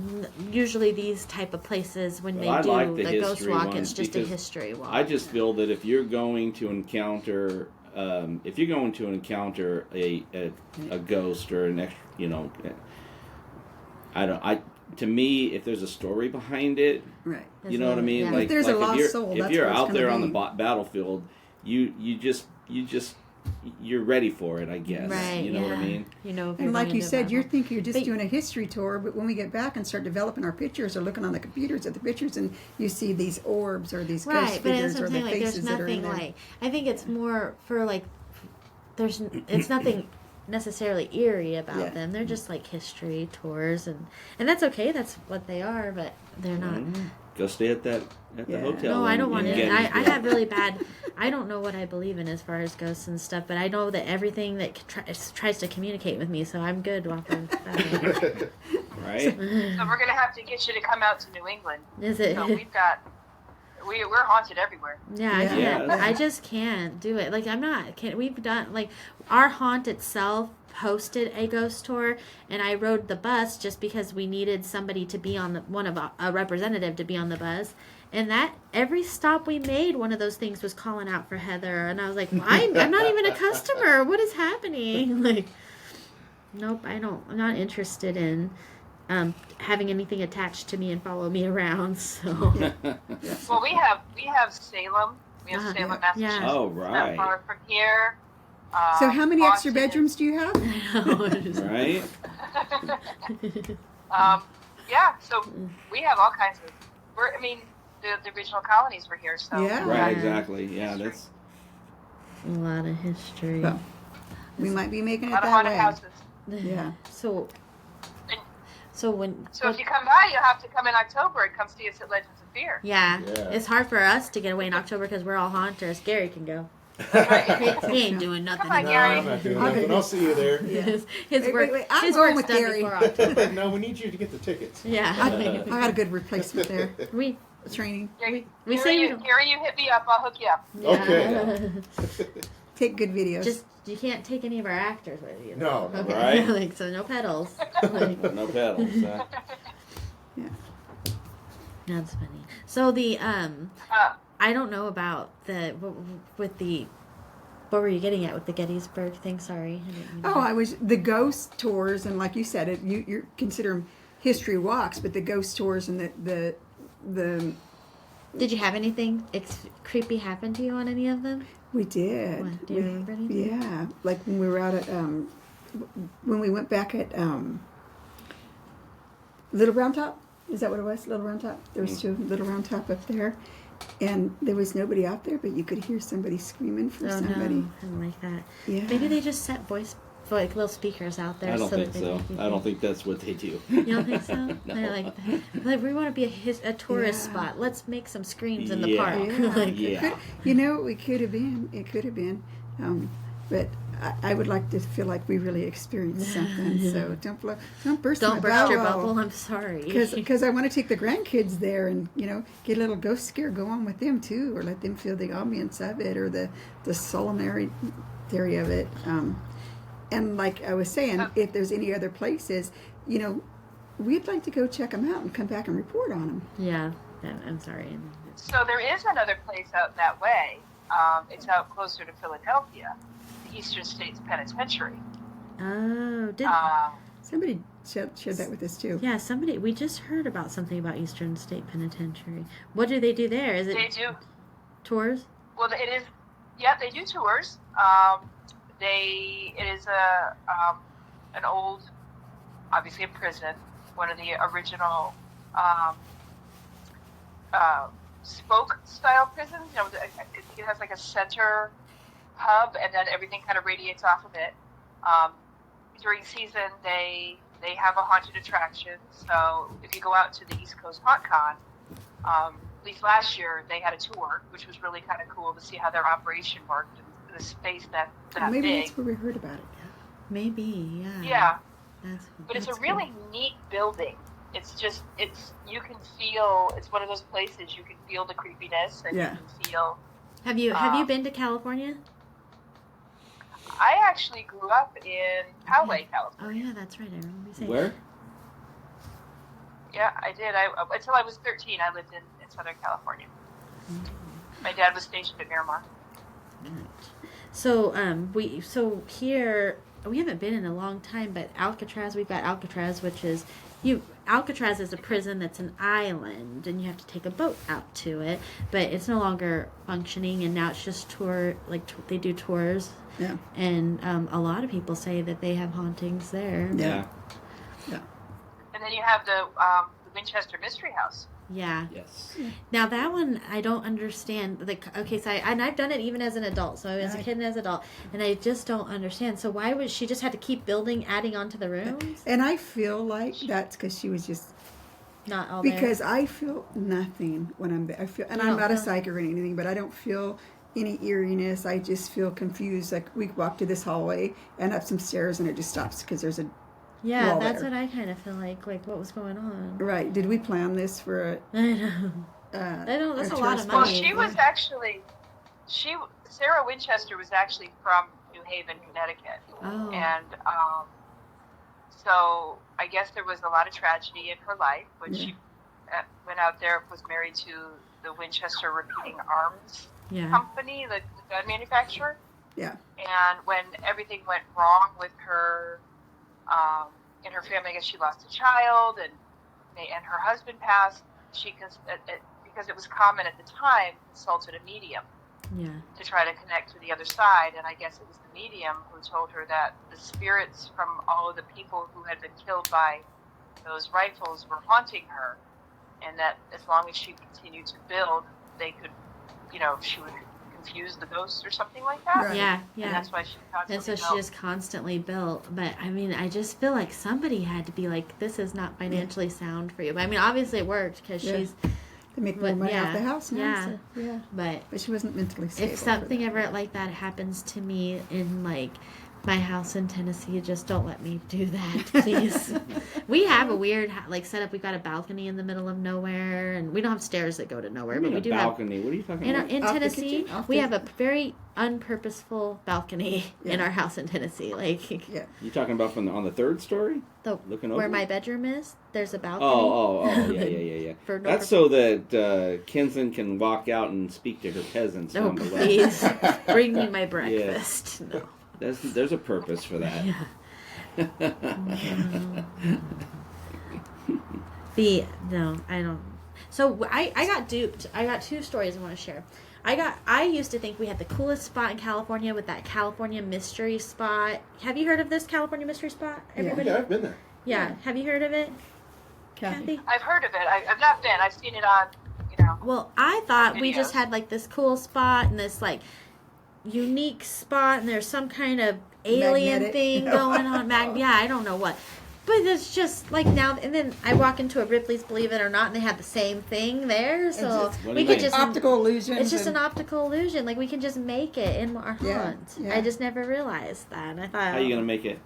usually these type of places when Well, I they do like the the ghost history walk ones it's just a because history walk. I just feel that if you're going to encounter a ghost or an extra, to me, if there's a story behind it, Right. you know what I mean? Yeah. Like If there's a lost you're, soul, if that's you're what it's out there gonna on the be. battlefield, you're ready for it, I guess. Right, You know what I yeah. mean? You know, if you're And like going you to said, battle. you're thinking you're just But- doing a history tour, but when we get back and start developing our pictures or looking on the computers at the pictures and you see these orbs or these ghost right, but figures that's what or I'm the saying. Like, there's faces that are in nothing there. like. I think it's more for like. It's nothing necessarily eerie about Yeah. them. They're just like history tours, and that's okay. That's what they are, but they're not. Go stay at the Yeah. hotel. No, I in- don't want in it. I Gettysburg. have really bad. I don't know what I believe in as far as ghosts and stuff, but I know that everything that tries to communicate with me, so I'm good walking. Right? So we're gonna have to get you to come out to New England. Is it? So we're haunted everywhere. Yeah, I Yeah. can't. Yeah. I just can't do it. Like I'm not. We've done like our haunt itself hosted a ghost tour, and I rode the bus just because we needed somebody to be on a representative to be on the bus. And that every stop we made, one of those things was calling out for Heather, and I was like, well, I'm not even a customer. What is happening? Like, nope, I don't. I'm not interested in having anything attached to me and follow me around. So. Well, we have Salem. We have Uh-huh. Salem, Yeah. Massachusetts. Oh, Not right. far from here. So how many extra Boston. bedrooms do you have? Right? Yeah, so we have all kinds of. The original colonies were here, so Yeah. Right, Yeah. exactly. Yeah, that's A lot of history. Well, we might be making a it lot of that haunted way. houses. Yeah. So when. So if you come by, you'll have to come in October and come see us at Legends of Fear. Yeah, Yeah. it's hard for us to get away in October because we're all haunters. Gary can go. He ain't doing nothing. Come on, No, Gary. I'm not doing Okay. nothing. I'll see you there. Yeah. His Wait, work. wait, I'm his going work's with done Gary. before October. No, we need you to get the tickets. Yeah. I got a good replacement there. we Training. Gary, we Gary, say we you, don't. Gary, you hit me up. I'll hook you up. Yeah. Okay. Take good videos. Just you can't take any of our actors with you. No. Okay. Right. Like so, no pedals. Like, no pedals. that's funny. So the Uh, I don't know about with the. What were you getting at with the Gettysburg thing? Sorry. I didn't mean to- Oh, I was the ghost tours, and like you said, you consider them history walks, but the ghost tours and the Did you have anything creepy happen to you on any of them? we did. What, do you remember anything? Yeah, like when we were out at when we went back at Little Round Top. Is that what it was? Little Round Top. There was two Little Round Top up there, and there was nobody out there, but you could hear somebody screaming for Oh somebody. no, I don't like that. Yeah. Maybe they just set like little speakers out there. I don't so think that so. they I don't think that's what they do. You don't think so? No. They're like we want to be a tourist Yeah. spot. Let's make some screens in the Yeah. park. Yeah. Like, Yeah. You know, it could have been. It could have been. But I would like to feel like we really experienced something. So don't burst don't my burst your bubble. bubble. I'm sorry. Because I want to take the grandkids there and get a little ghost scare go on with them too, or let them feel the ambience of it or the solemnity of it. And like I was saying, if there's any other places, we'd like to go check them out and come back and report on them. yeah, I'm sorry. so there is another place out that way. It's out closer to Philadelphia, the Eastern States Penitentiary. Oh, Somebody shared that with us too. yeah, somebody. We just heard about something about Eastern State Penitentiary. What do they do there? Is it They do. tours? Well, it is. Yeah, they do tours. It is an old, obviously a prison, one of the original spoke style prisons. It has like a center hub, and then everything kind of radiates off of it. During season, they they have a haunted attraction. So if you go out to the East Coast Haunt Con, at least last year they had a tour, which was really kind of cool to see how their operation worked in the space that Maybe big. that's where we heard about it. Maybe, yeah. Yeah, but it's a that's really cool. neat building. It's you can feel, it's one of those places you can feel the creepiness and Yeah. you can feel. Have you been to California? I actually grew up in Poway, Oh California. yeah, that's right. I remember you saying. Where? Yeah, I did. Until I was 13, I lived in Southern California. My dad was stationed at Miramar. So here we haven't been in a long time, but Alcatraz, we've got Alcatraz, which is Alcatraz is a prison that's an island, and you have to take a boat out to it, but it's no longer functioning, and now it's just they do tours. Yeah. And a lot of people say that they have hauntings there. Yeah. And then you have the Winchester Mystery House. Yeah. Yes. Now that one I don't understand. And I've done it even as an adult. So as a kid and as an adult, and I just don't understand. So why would she just have to keep adding on to the rooms? And I feel like that's because she was just Not all because I feel nothing when I'm there. I'm not a psychic or anything, but I don't feel any eeriness. I just feel confused. Like we walk to this hallway and up some stairs, and it just stops because there's a Yeah, wall that's there. what I kind of feel like. Like, what was going on? Right? Did we plan this for I know. That's a lot of Well, money. she was actually, Sarah Winchester was actually from New Haven, Connecticut. Oh. And so I guess there was a lot of tragedy in her life when she went out there, was married to the Winchester Repeating Arms Yeah. Company, the gun manufacturer. Yeah. And when everything went wrong with her, in her family, I guess she lost a child, and her husband passed. Because it was common at the time, consulted a medium Yeah. to try to connect to the other side, and I guess it was the medium who told her that the spirits from all of the people who had been killed by those rifles were haunting her, and that as long as she continued to build, they could, she would confuse the ghosts or something like that. Right. Yeah. And Yeah. that's why she constantly And so she built. just constantly built. But I mean, I just feel like somebody had to be like, this is not financially sound for you. But I mean, obviously it worked because Yeah. she's. They make more money off the house now. Yeah. So, yeah. But She wasn't mentally stable. if for something that. ever like that happens to me in like my house in Tennessee, just don't let me do that, please. We have a weird setup. We've got a balcony in the middle of nowhere, and we don't have stairs that go to nowhere, but we do have. balcony. What are you talking about? In Off the Tennessee, kitchen? Off we the- have a very unpurposeful balcony in Yeah. our house in Tennessee. Like Yeah. You talking about on the third story? Looking over? where my bedroom is, there's a balcony. Oh, yeah. For no That's so that Kinson can walk out and speak to her peasants Oh, down below. please bring me my breakfast. No. There's a purpose for that. No, I don't. So I got duped. I got two stories I want to share. I used to think we had the coolest spot in California with that California mystery spot. Have you heard of this California mystery spot? Everybody? Yeah, I've been there. Yeah. Have you heard of it, Kathy. I've heard of it. I've not been. I've seen it on, Well, I thought we just Videos. had like this cool spot and this like unique spot, and there's some kind of alien Magnetic. thing going on. Yeah, I don't know what. But it's just like now, and then I walk into a Ripley's Believe It or Not, and they have the same thing there. So just- What do we you could mean? just Optical illusions. It's just an and- optical illusion. Like we can just make it in our Yeah, haunt. yeah. I just never realized that. And I thought, How are you going to make it?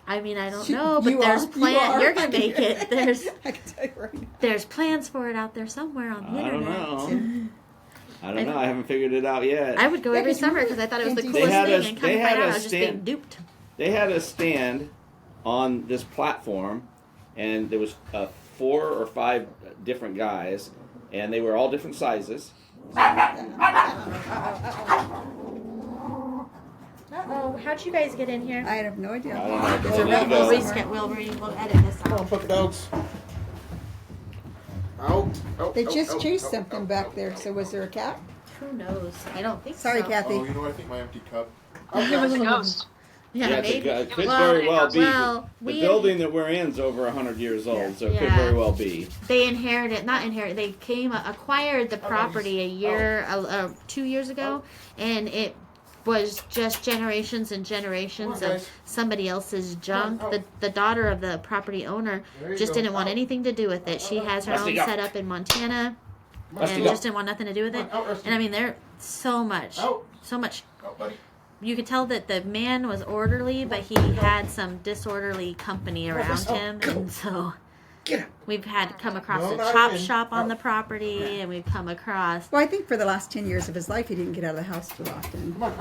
I mean, I don't You- know, but you there's are. You plan. are. You're gonna make it. There's I can tell you right now. there's plans for it out there somewhere on the I don't internet. know. I don't know. I haven't figured it out yet. I would go Yeah, every 'cause summer you because I thought it was the can't coolest They had thing, a- and come they to find had out a I was just being stand- duped. They had a stand on this platform, and there was 4 or 5 different guys, and they were all different sizes. Uh-oh, how'd you guys get in here? I have no idea. I don't know. There's a We'll red go. ball We'll edit this Come on, out. puppy dogs. Out. They just chased something back there. So was there a cat? Who knows? I don't think Sorry, so. Kathy. Oh, you know what? I think my empty cup. It was a ghost. Yeah, it's maybe. it could Well, very well be. well, the we- building that we're in is over 100 years old, Yeah. so it could Yeah. very well be. They acquired the property a year, 2 years ago, and it was just generations and generations Come on, of guys. somebody else's junk. Come on, out. The daughter of the property owner There you just go. didn't want Out. anything to do with it. She has her Rusty, own go. setup in Montana Rusty, and go. just didn't want nothing to do with it. Come on, out, Rusty. And I mean, there so much, Out. so much. Out, buddy. You could tell that the man was orderly, but he had some disorderly company around him, and so Get out. we've had come across No, a not chop again. shop on Out. the property, and we've come across. Well, I think for the last 10 years of his life, he didn't get out of the house too often. Come on,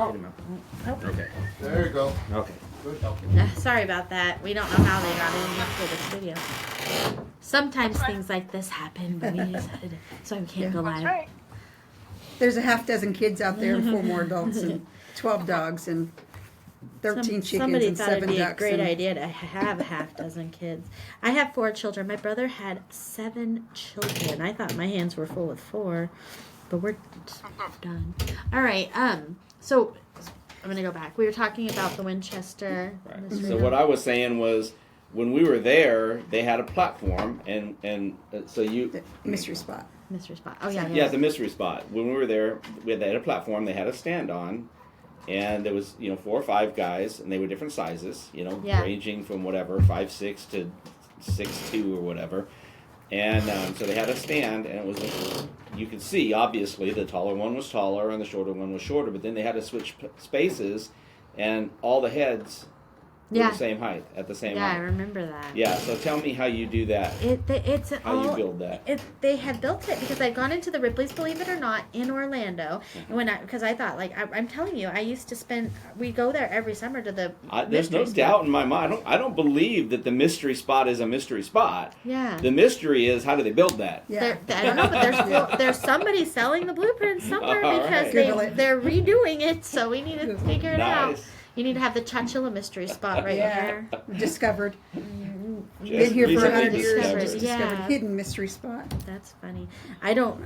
out. Okay. There you go. Okay. Good. Sorry about that. We don't know how they got into the studio. Sometimes things like this happen, but we decided, so we can't go That's live. right. There's a half dozen kids out there and 4 more adults and 12 dogs and 13 chickens Somebody and thought 7 it'd be a ducks. great and idea to have a half dozen kids. I have 4 children. My brother had 7 children. I thought my hands were full with 4, but we're done. All right. So I'm gonna go back. We were talking about the Winchester. Right. mystery So novel. what I was saying was, when we were there, they had a platform, and so you. The mystery spot. Mystery spot. Oh yeah. Yeah, the mystery spot. When we were there, they had a platform. They had a stand on, and there was 4 or 5 guys, and they were different sizes. Yeah. Ranging from whatever 5'6" to 6'2" or whatever. And so they had a stand, and it was you could see obviously the taller one was taller and the shorter one was shorter. But then they had to switch spaces, and all the heads were Yeah. the same height at the same Yeah, I height. remember that. Yeah. So tell me how you do that. It's How all, you build that. They had built it because I'd gone into the Ripley's, believe it or not, in Orlando. And because I thought, like, I'm telling you, I used to we go there every summer to the There's no mystery spot. doubt in my mind. I don't believe that the mystery spot is a mystery spot. Yeah. The mystery is, how do they build that? Yeah. I don't know, but there's somebody selling the blueprint somewhere All because right. Google it. they're redoing it, so we need to figure it out. Nice. You need to have the Chachilla mystery spot right Yeah. there. Discovered. Just Been here for recently 100 years. discovered, Just discovered. yeah. Hidden mystery spot. That's funny. I don't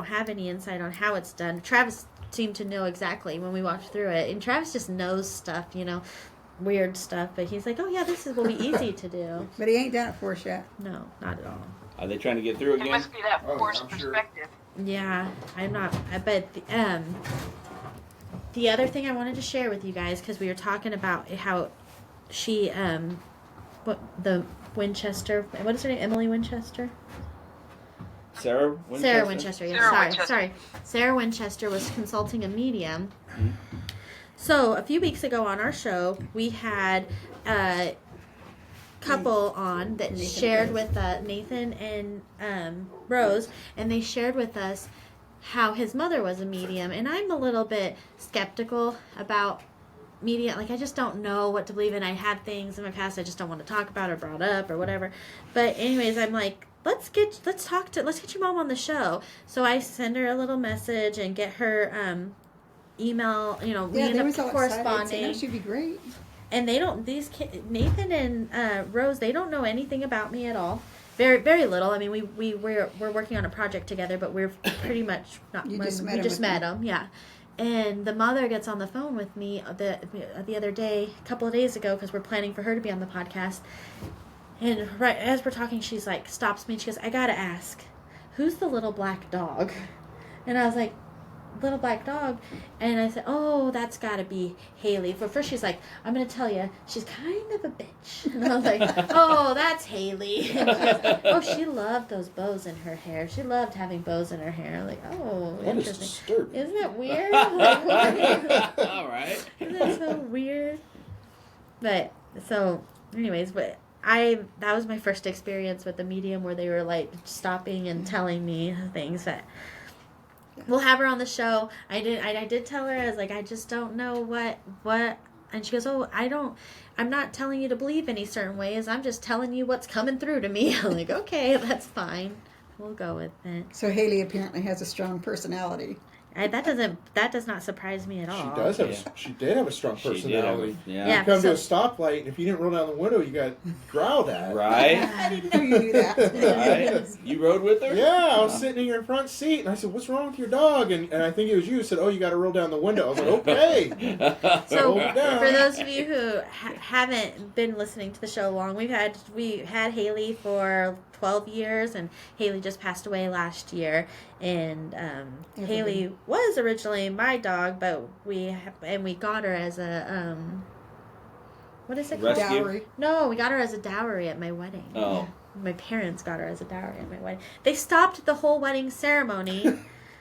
have any insight on how it's done. Travis seemed to know exactly when we walked through it, and Travis just knows stuff, weird stuff. But he's like, "Oh yeah, this will be easy to do." But he ain't done it for us yet. No, not at all. Are they trying to get through It again? must be that Oh, forced I'm sure. perspective. Yeah, I'm not. But the other thing I wanted to share with you guys, because we were talking about how she the Winchester. What is her name? Emily Winchester. Sarah Winchester? Sarah Winchester. Yeah, Sarah sorry, Winchester. sorry. Sarah Winchester was consulting a medium. So a few weeks ago on our show, we had a couple on that Nathan shared and with Nathan and Rose, and they shared with us how his mother was a medium. And I'm a little bit skeptical about medium. Like, I just don't know what to believe in. I had things in my past I just don't want to talk about or brought up or whatever. But anyways, I'm like, let's get your mom on the show. So I send her a little message and get her email. We Yeah, end they up was all excited. corresponding. That should be great. And they don't, these kids, Nathan and Rose, they don't know anything about me at all. Very, very little. I mean, we're working on a project together, but we're pretty much not. You just met we 'em just with met them. them, yeah. And the mother gets on the phone with me the other day, a couple of days ago, because we're planning for her to be on the podcast. And right as we're talking, she's like, stops me, and she goes, "I gotta ask, who's the little black dog?" And I was like, "Little black dog?" And I said, "Oh, that's gotta be Haley." But first she's like, "I'm gonna tell you, she's kind of a bitch." And I was like, "Oh, that's Haley." And she goes, "Oh, she loved those bows in her hair. She loved having bows in her hair." I'm like, "Oh, That is interesting. disturbing. Isn't that weird?" Like, what? All right. Isn't that so weird? But so, anyways, that was my first experience with the medium where they were like stopping and telling me things that. We'll have her on the show. I did tell her, I was like, I just don't know what, and she goes, "Oh, I'm not telling you to believe any certain ways. I'm just telling you what's coming through to me." I'm like, "Okay, that's fine. We'll go with it." So Haley apparently has a strong personality. That does not surprise me at all. She does have. Yeah. She did have a strong She did personality. yeah. Yeah. You come to a so- stoplight, and if you didn't roll down the window, you got growled at. Right? I didn't know you knew that. Right? You rode with her? Yeah, I was sitting in your front seat, and I said, "What's wrong with your dog?" And I think it was you who said, "Oh, you got to roll down the window." I was like, "Okay." So, Hold it down. for those of you who haven't been listening to the show long, we had Haley for 12 years, and Haley just passed away last year. And Haley was originally my dog, but we got her as a what is it called? Rescue? Dowry. No, we got her as a dowry at my wedding. Oh. My parents got her as a dowry at my wedding. They stopped the whole wedding ceremony.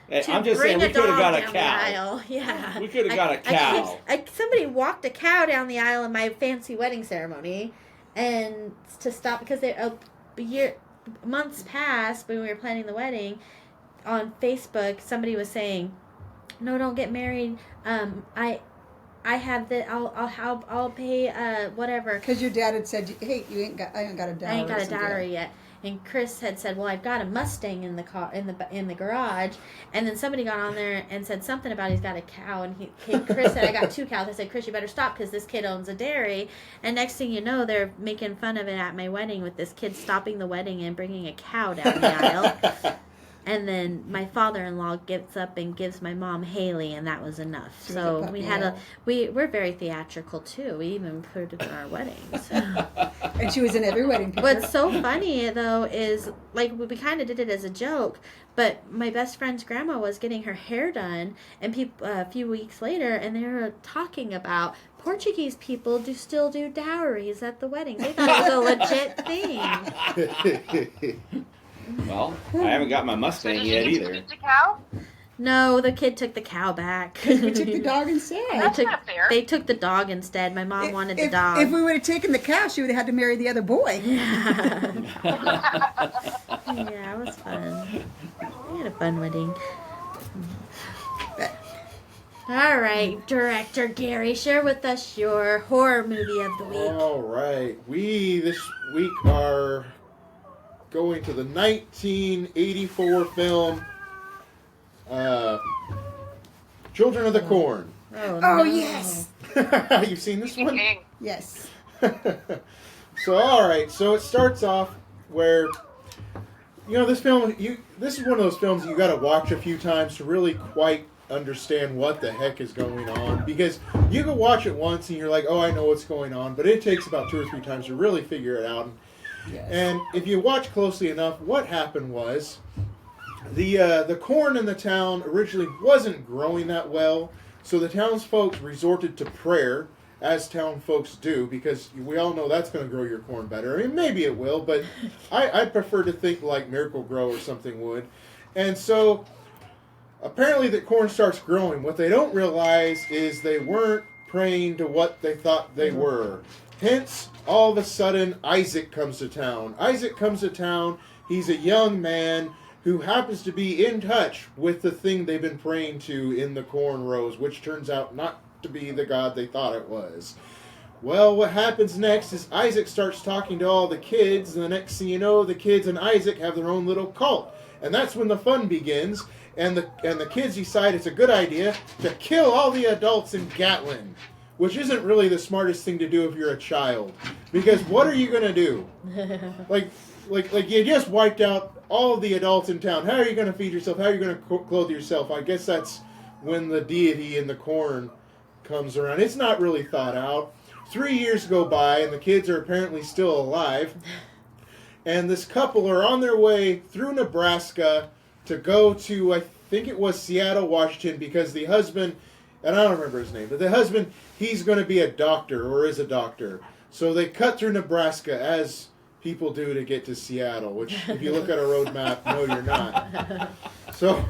Hey, to I'm just saying, bring we could have got a dog down the cow. aisle. Yeah. We could have got a cow. Somebody walked a cow down the aisle in my fancy wedding ceremony, and to stop because months passed when we were planning the wedding. On Facebook, somebody was saying, "No, don't get married. I have the I'll pay whatever." Because your dad had said, "Hey, I ain't got a dowry." I ain't got a dowry yet. And Chris had said, "Well, I've got a Mustang in the car in the garage." And then somebody got on there and said something about he's got a cow. And Chris said, "I got 2 cows." I said, "Chris, you better stop because this kid owns a dairy." And next thing you know, they're making fun of it at my wedding with this kid stopping the wedding and bringing a cow down the aisle. And then my father-in-law gets up and gives my mom Haley, and that was enough. She was So a puppy, we had yeah. we're very theatrical too. We even put it in our weddings. And she was in every wedding picture. What's so funny though is like we kind of did it as a joke, but my best friend's grandma was getting her hair done, and a few weeks later, and they were talking about Portuguese people still do dowries at the weddings. They thought it was a legit thing. Well, I haven't got my Mustang yet Did you either. get the cow? No, the kid took the cow back. We took the dog instead. That's not fair. They took the dog instead. My mom wanted the dog. If we would have taken the cow, she would have had to marry the other boy. Yeah, it was fun. We had a fun wedding. All right, Director Gary, share with us your horror movie of the week. All right. We this week are going to the 1984 film Children of the Corn. Oh, Oh, no. yes. You've seen this one? King. Yes. So, all right. So it starts off where, this film, this is one of those films you got to watch a few times to really quite understand what the heck is going on, because you can watch it once and you're like, oh, I know what's going on, but it takes about 2 or 3 times to really figure it out. Yes. And if you watch closely enough, what happened was the corn in the town originally wasn't growing that well, so the townsfolk resorted to prayer, as town folks do, because we all know that's going to grow your corn better. I mean, maybe it will, but I prefer to think like Miracle Grow or something would. And so apparently the corn starts growing. What they don't realize is they weren't praying to what they thought they were. Hence, all of a sudden, Isaac comes to town. Isaac comes to town. He's a young man who happens to be in touch with the thing they've been praying to in the corn rows, which turns out not to be the God they thought it was. Well, what happens next is Isaac starts talking to all the kids, and the next thing you know, the kids and Isaac have their own little cult. And that's when the fun begins, and the kids decide it's a good idea to kill all the adults in Gatlin, which isn't really the smartest thing to do if you're a child. Because what are you going to do? Like you just wiped out all of the adults in town. How are you going to feed yourself? How are you going to clothe yourself? I guess that's when the deity in the corn comes around. It's not really thought out. 3 years go by, and the kids are apparently still alive. And this couple are on their way through Nebraska to go to, I think it was Seattle, Washington, because the husband, and I don't remember his name, but the husband, he's going to be a doctor, or is a doctor. So they cut through Nebraska, as people do to get to Seattle, which if you look at a road map, no, you're not. So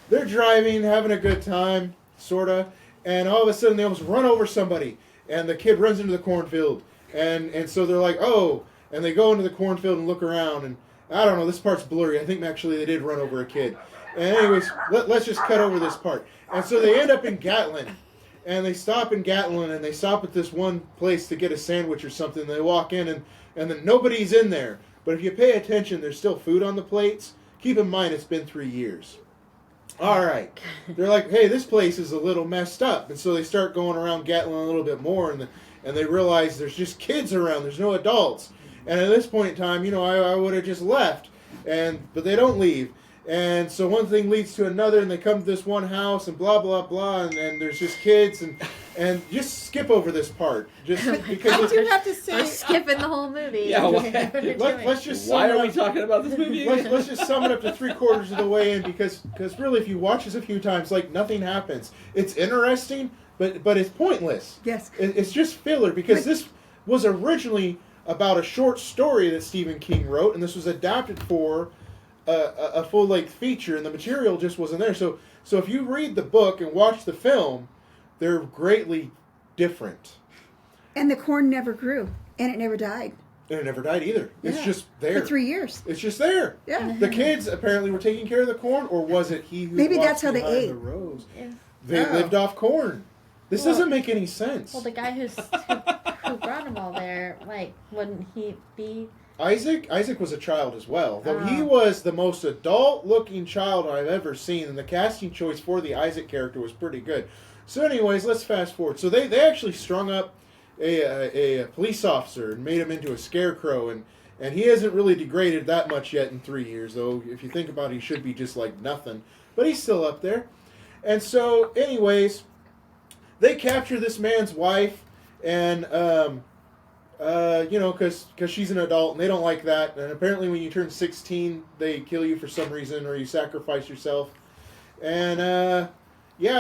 they're driving, having a good time, sort of, and all of a sudden they almost run over somebody, and the kid runs into the cornfield, and so they're like, oh, and they go into the cornfield and look around, and I don't know, this part's blurry. I think actually they did run over a kid. And anyways, let's just cut over this part. And so they end up in Gatlin, and they stop in Gatlin, and they stop at this one place to get a sandwich or something. They walk in, and then nobody's in there. But if you pay attention, there's still food on the plates. Keep in mind, it's been 3 years. All right. They're like, hey, this place is a little messed up. And so they start going around Gatlin a little bit more, and they realize there's just kids around. There's no adults. And at this point in time, I would have just left. But they don't leave. And so one thing leads to another, and they come to this one house, and blah, blah, blah, and there's just kids. And And just skip over this part, just Oh my because I it's, do have to We're say, skipping the whole movie. Yeah, What why- are we let's doing? just Why sum are it we up. talking about this movie again? Let's just sum it up to 3/4 of the way in because really, if you watch this a few times, like nothing happens. It's interesting, but it's pointless. yes. It's just filler because this was originally about a short story that Stephen King wrote, and this was adapted for a full length feature, and the material just wasn't there. So if you read the book and watch the film, they're greatly different, And the corn never grew, and it never died and it never died either. It's Yeah. just there. for 3 years. It's just there. Yeah. The kids apparently were taking care of the corn, or was it he who Maybe walked that's how they behind ate. the rows? Yeah. They Oh. lived off corn. This Well- doesn't make any sense. Well, the guy who brought him all there, like, wouldn't he be? Isaac was a child as well, though he Oh. was the most adult-looking child I've ever seen, and the casting choice for the Isaac character was pretty good. So, anyways, let's fast forward. So they actually strung up a police officer and made him into a scarecrow, and he hasn't really degraded that much yet in 3 years, though. If you think about it, he should be just like nothing, but he's still up there. And so, anyways, they capture this man's wife, and because she's an adult and they don't like that. And apparently, when you turn 16, they kill you for some reason, or you sacrifice yourself. And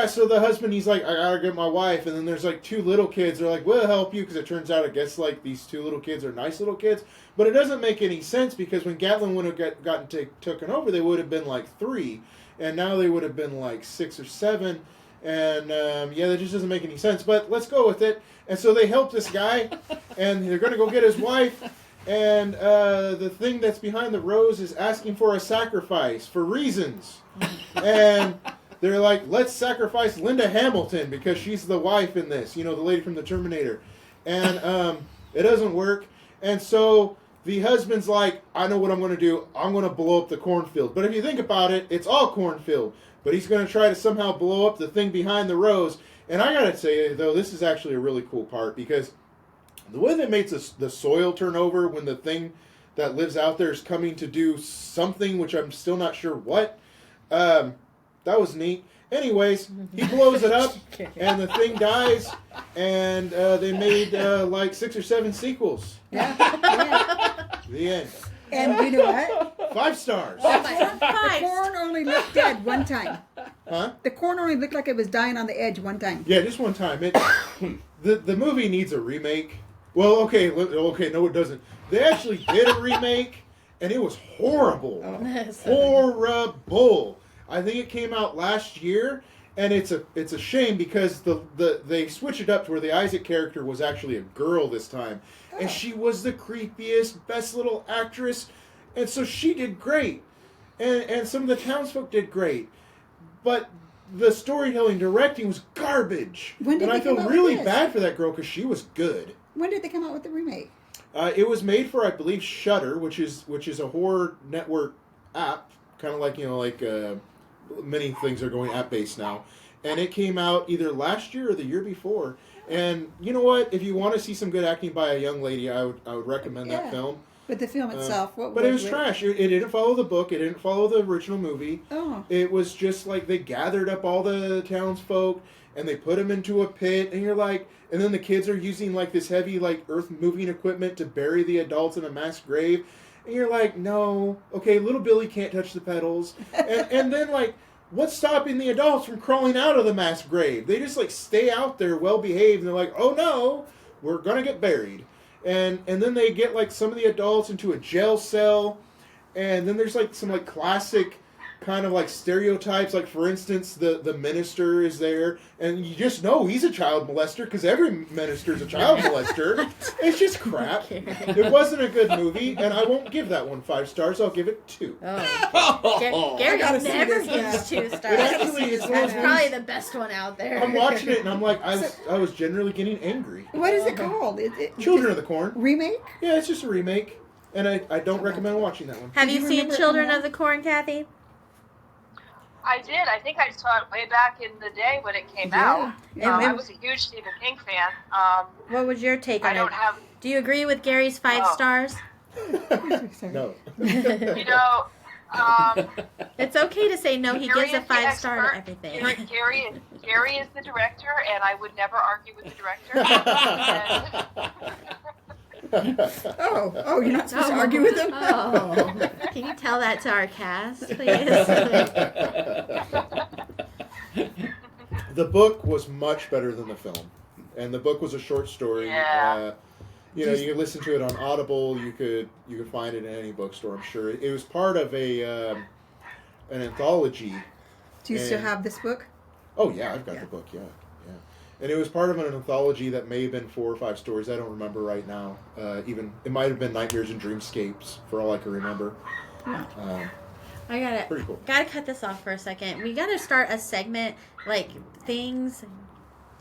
so the husband, he's like, I gotta get my wife. And then there's like two little kids. They're like, we'll help you, because it turns out, I guess, like these two little kids are nice little kids. But it doesn't make any sense, because when Gatlin would have gotten taken over, they would have been like 3, and now they would have been like 6 or 7. And that just doesn't make any sense. But let's go with it. And so they help this guy, and they're going to go get his wife. And the thing that's behind the rose is asking for a sacrifice for reasons. And they're like, let's sacrifice Linda Hamilton because she's the wife in this, the lady from the Terminator. And it doesn't work. And so the husband's like, I know what I'm going to do. I'm going to blow up the cornfield. But if you think about it, it's all cornfield. But he's going to try to somehow blow up the thing behind the rose. And I got to say, though, this is actually a really cool part, because the way that makes the soil turn over when the thing that lives out there is coming to do something, which I'm still not sure what, that was neat. Anyways, he blows it up, and the thing dies, and they made like 6 or 7 sequels. Yeah. The end. And you know what? 5 stars. Oh my The God. corn only looked dead one time. Huh? The corn only looked like it was dying on the edge one time. Yeah, just one time. The movie needs a remake. Well, okay, no, it doesn't. They actually did a remake, and it was horrible. Horrible. I think it came out last year, and it's a shame, because they switched it up to where the Isaac character was actually a girl this time, and she was the creepiest, best little actress, and so she did great, and some of the townsfolk did great, but the storytelling directing was garbage, When did and they I feel come out with really this? bad for that girl, because she was good. When did they come out with the remake? It was made for, I believe, Shudder, which is a horror network app, kind of like many things are going app based now, and it came out either last year or the year before. And you know what? If you want to see some good acting by a young lady, I would recommend that Yeah. film. But the film itself, But it was trash. It didn't follow the book. It didn't follow the original movie. Oh. It was just like they gathered up all the townsfolk and they put them into a pit, and you're like, and then the kids are using like this heavy like earth moving equipment to bury the adults in a mass grave, and you're like, no, okay, little Billy can't touch the pedals, and then like, what's stopping the adults from crawling out of the mass grave? They just like stay out there well behaved, and they're like, oh no, we're gonna get buried. And then they get like some of the adults into a jail cell, and then there's like some like classic kind of like stereotypes, like for instance the minister is there, and you just know he's a child molester because every minister's a child molester. It's just crap. It wasn't a good movie, and I won't give that one 5 stars. I'll give it 2. Oh. Gary gotta see never this gives 2 stars. Actually, it's one of That's those probably movies- the best one out there. I'm watching it and I'm like, I was generally getting angry. What is it called? Is it Children of the Corn. remake? Yeah, it's just a remake, and I don't recommend watching that one. Have Do you you seen remember it Children from of the Corn, Kathy? I did. I think I saw it way back in the day when it came Yeah. out. Yeah. I was a huge Stephen King fan. What was your take I on don't it? have, Do you agree with Gary's 5 Oh. stars? No. you know, um, It's okay to say no. He gives a Gary is the 5 star to expert. everything. Gary Gary is the director, and I would never argue with the director. Oh, you're not supposed to argue with him? Oh. Can you tell that to our cast, please? The book was much better than the film, and the book was a short story. Yeah. You could listen to it on Audible. You could find it in any bookstore. I'm sure it was part of an anthology. Do you still have this book? Oh yeah, I've got the book. Yeah. And it was part of an anthology that may have been 4 or 5 stories. I don't remember right now. Even it might have been Nightmares and Dreamscapes, for all I can remember. Pretty cool. Gotta cut this off for a second. We gotta start a segment like things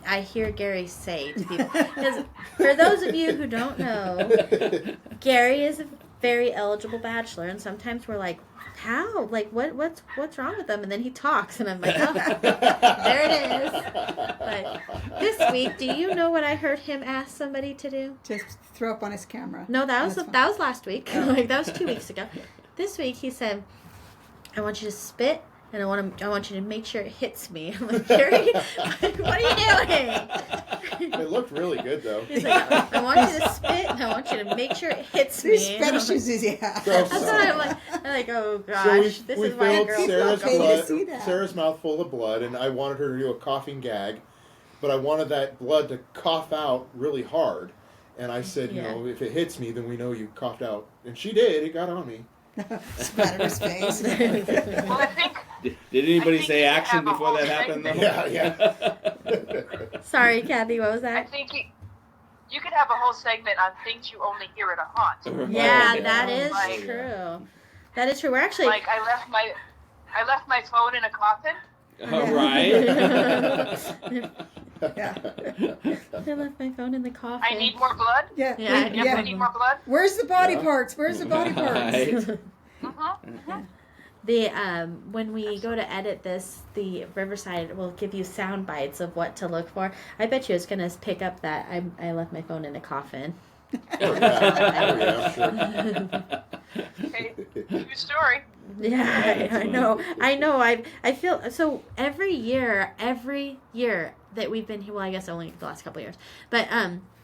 I hear Gary say to people. Because for those of you who don't know, Gary is a very eligible bachelor, and sometimes we're like, how? Like, what's wrong with them? And then he talks, and I'm like, oh, there it is. But this week, do you know what I heard him ask somebody to do? Just throw up on his camera. No, that was last week. Like that was 2 weeks ago. This week, he said, I want you to spit, and I want you to make sure it hits me. I'm like, Gary, what are you doing? It looked really good, though. He's like, I want you to spit, and I want you to make sure it hits me. These fetishes does he have? Gross. That's what I'm like, oh gosh, So this we is why filled girls Sarah's don't go. blood. See that. Sarah's mouth full of blood, and I wanted her to do a coughing gag, but I wanted that blood to cough out really hard. And I said, if it hits me, then we know you coughed out. And she did. It got on me. Splattered his face. Well, I think. Did anybody think say you action have a before whole that happened? Though? Yeah. Sorry, Kathy, what was I that? think you could have a whole segment on things you only hear at a haunt. Yeah, Oh, that is Like- true. That is true. We're actually Like I left my phone in a coffin. All right. Yeah. I left my phone in the coffin. I need more blood. Yeah. Yeah, we- Yes, yeah. I need more blood. Where's the body Yeah. parts? Where's the body parts? Right. The when we go to edit this, the Riverside will give you sound bites of what to look for. I bet you it's gonna pick up that I left my phone in a coffin. Oh, yeah, sure. Okay, true story. Yeah, I know. I feel so every year that we've been here. Well, I guess only the last couple of years, but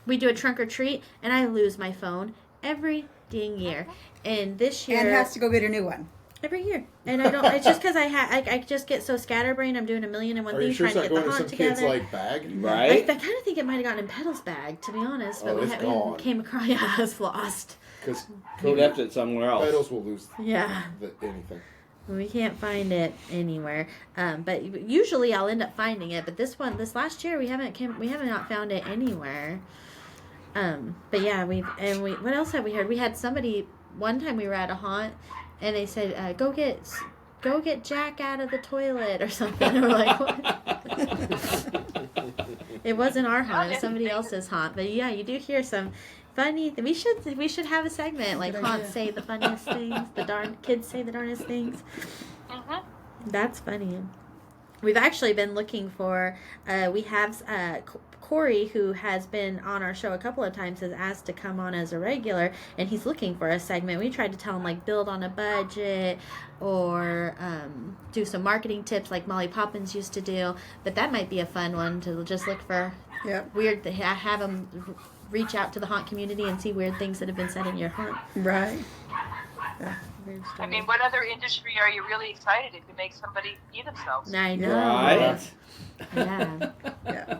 we do a trunk or treat, and I lose my phone every dang year. And this year, And has to go get a new one. every year, and I don't. It's just because I just get so scatterbrained. I'm doing a million and one Are you things sure trying it's to not get the going to haunt some kid's together. like bag? I Right? kind of think it might have gotten in Pedal's bag, to be honest, but Oh, we it's gone. came across. Yeah, it's lost. Because He left it somewhere else. titles will lose Yeah. anything. We can't find it anywhere, but usually I'll end up finding it. But this last year we haven't not found it anywhere. But yeah, what else have we heard? We had somebody one time we were at a haunt, and they said, "Go get Jack out of the toilet" or something. And we're like, what? It wasn't our haunt; it was somebody else's haunt. But yeah, you do hear some funny. We should have a segment like Good haunts idea. say the funniest things. The kids say the darnest things. Mhm. That's funny. We've actually been looking for. We have Corey, who has been on our show a couple of times, has asked to come on as a regular, and he's looking for a segment. We tried to tell him like build on a budget or do some marketing tips like Molly Poppins used to do, but that might be a fun one to just look for Yep. weird. Have him reach out to the haunt community and see weird things that have been said in your haunt. Right. Weird I stories. mean, what other industry are you really excited if you make somebody pee themselves? I know. Right? Yeah. Yeah.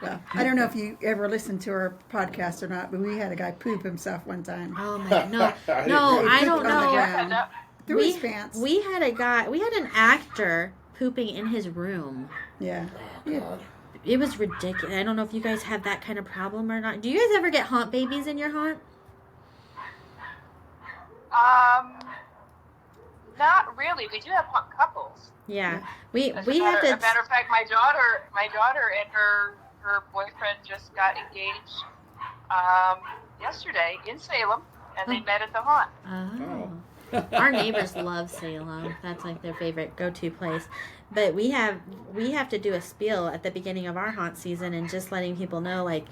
Well, I don't know if you ever listened to our podcast or not, but we had a guy poop himself one time. Oh my no, I didn't no, know. I don't On the know. ground. No, Through his pants. We had an actor pooping in his room. Yeah. Oh, God. It was ridiculous. I don't know if you guys have that kind of problem or not. Do you guys ever get haunt babies in your haunt? not really. We do have haunt couples. Yeah, we As have a matter to. of fact, my daughter and her boyfriend just got engaged yesterday in Salem, and they met at the haunt. Oh. Our neighbors love Salem. That's like their favorite go-to place. But we have to do a spiel at the beginning of our haunt season and just letting people know like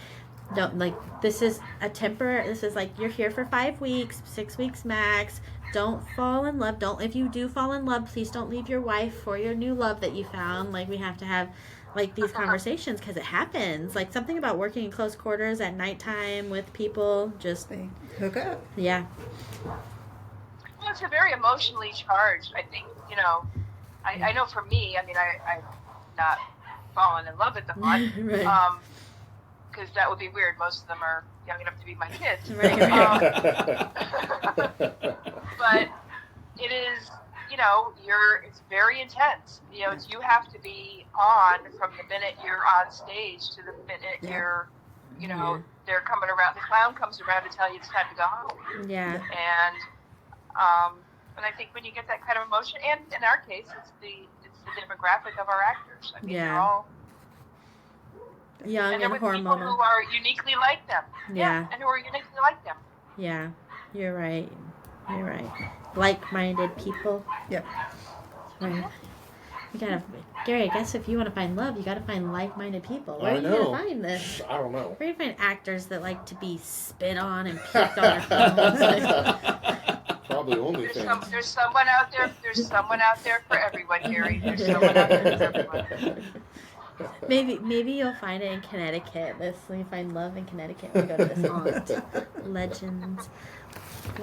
don't like this is a temporary. This is like you're here for 5 weeks, 6 weeks max. don't fall in love. Don't, if you do fall in love, please don't leave your wife or your new love that you found. Like, we have to have like these conversations because it happens. Like, something about working in close quarters at nighttime with people, just They hook up. yeah. Well, it's a very emotionally charged. I think, you know, I know for me, I mean, I'm not fallen in love at the thought, Right. because that would be weird. Most of them are young enough to be my kids. Right. But it is, you know, it's very intense. You know, you have to be on from the minute you're on stage to the minute you're, you know, they're coming around. The clown comes around to tell you it's time to go home. Yeah. And I think when you get that kind of emotion, and in our case, it's the demographic of our actors. I mean, they're all young and and they're with people hormonal. who are uniquely like them. Yeah. And who are uniquely like them. Yeah. You're right. You're right. Like-minded people. Yep. Right. You gotta, Gary, I guess if you want to find love, you gotta find like-minded people. Where I are you know. gonna find this? I don't know. Where do you find actors that like to be spit on and picked on their Probably only things. There's someone out there. There's someone out there for everyone, Gary. There's someone out there for everyone. Maybe you'll find it in Connecticut. You find love in Connecticut. We go to this haunt. Legends.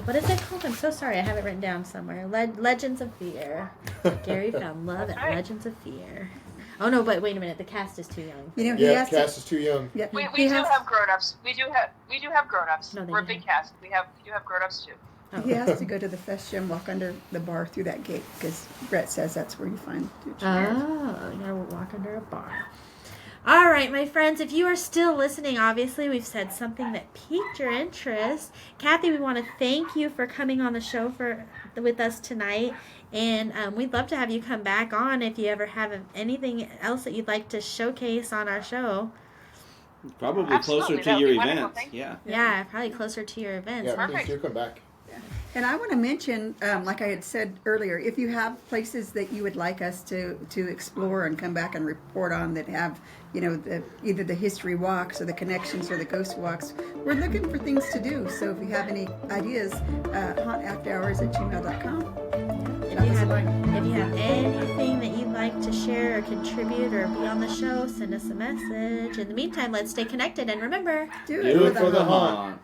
What is it called? I'm so sorry. I have it written down somewhere. Legends of Fear. Gary found love at right. Legends of Fear. Oh no, but wait a minute. The cast is too young. You know, he Yeah, has cast to. is too young. Yeah, We he do has, have grown-ups. We do have grown-ups. No, they We're a don't. big cast. We do have grown-ups too. Oh. he has to go to the fest and walk under the bar through that gate because Brett says that's where you find the chairs. Oh, you gotta walk under a bar. All right, my friends, if you are still listening, obviously we've said something that piqued your interest. Kathy, we want to thank you for coming on the show with us tonight, and we'd love to have you come back on if you ever have anything else that you'd like to showcase on our show. Probably Absolutely, closer to that would your be wonderful. events. Thank you. Yeah. Yeah, probably closer to your events. Yeah, Perfect. please do come back. And I want to mention, like I had said earlier, if you have places that you would like us to explore and come back and report on that have, you know, either the history walks or the connections or the ghost walks, we're looking for things to do. So if you have any ideas, hauntafthours@gmail.com. If you have anything that you'd like to share or contribute or be on the show, send us a message. In the meantime, let's stay connected and remember, Do Do it for for the haunt. haunt.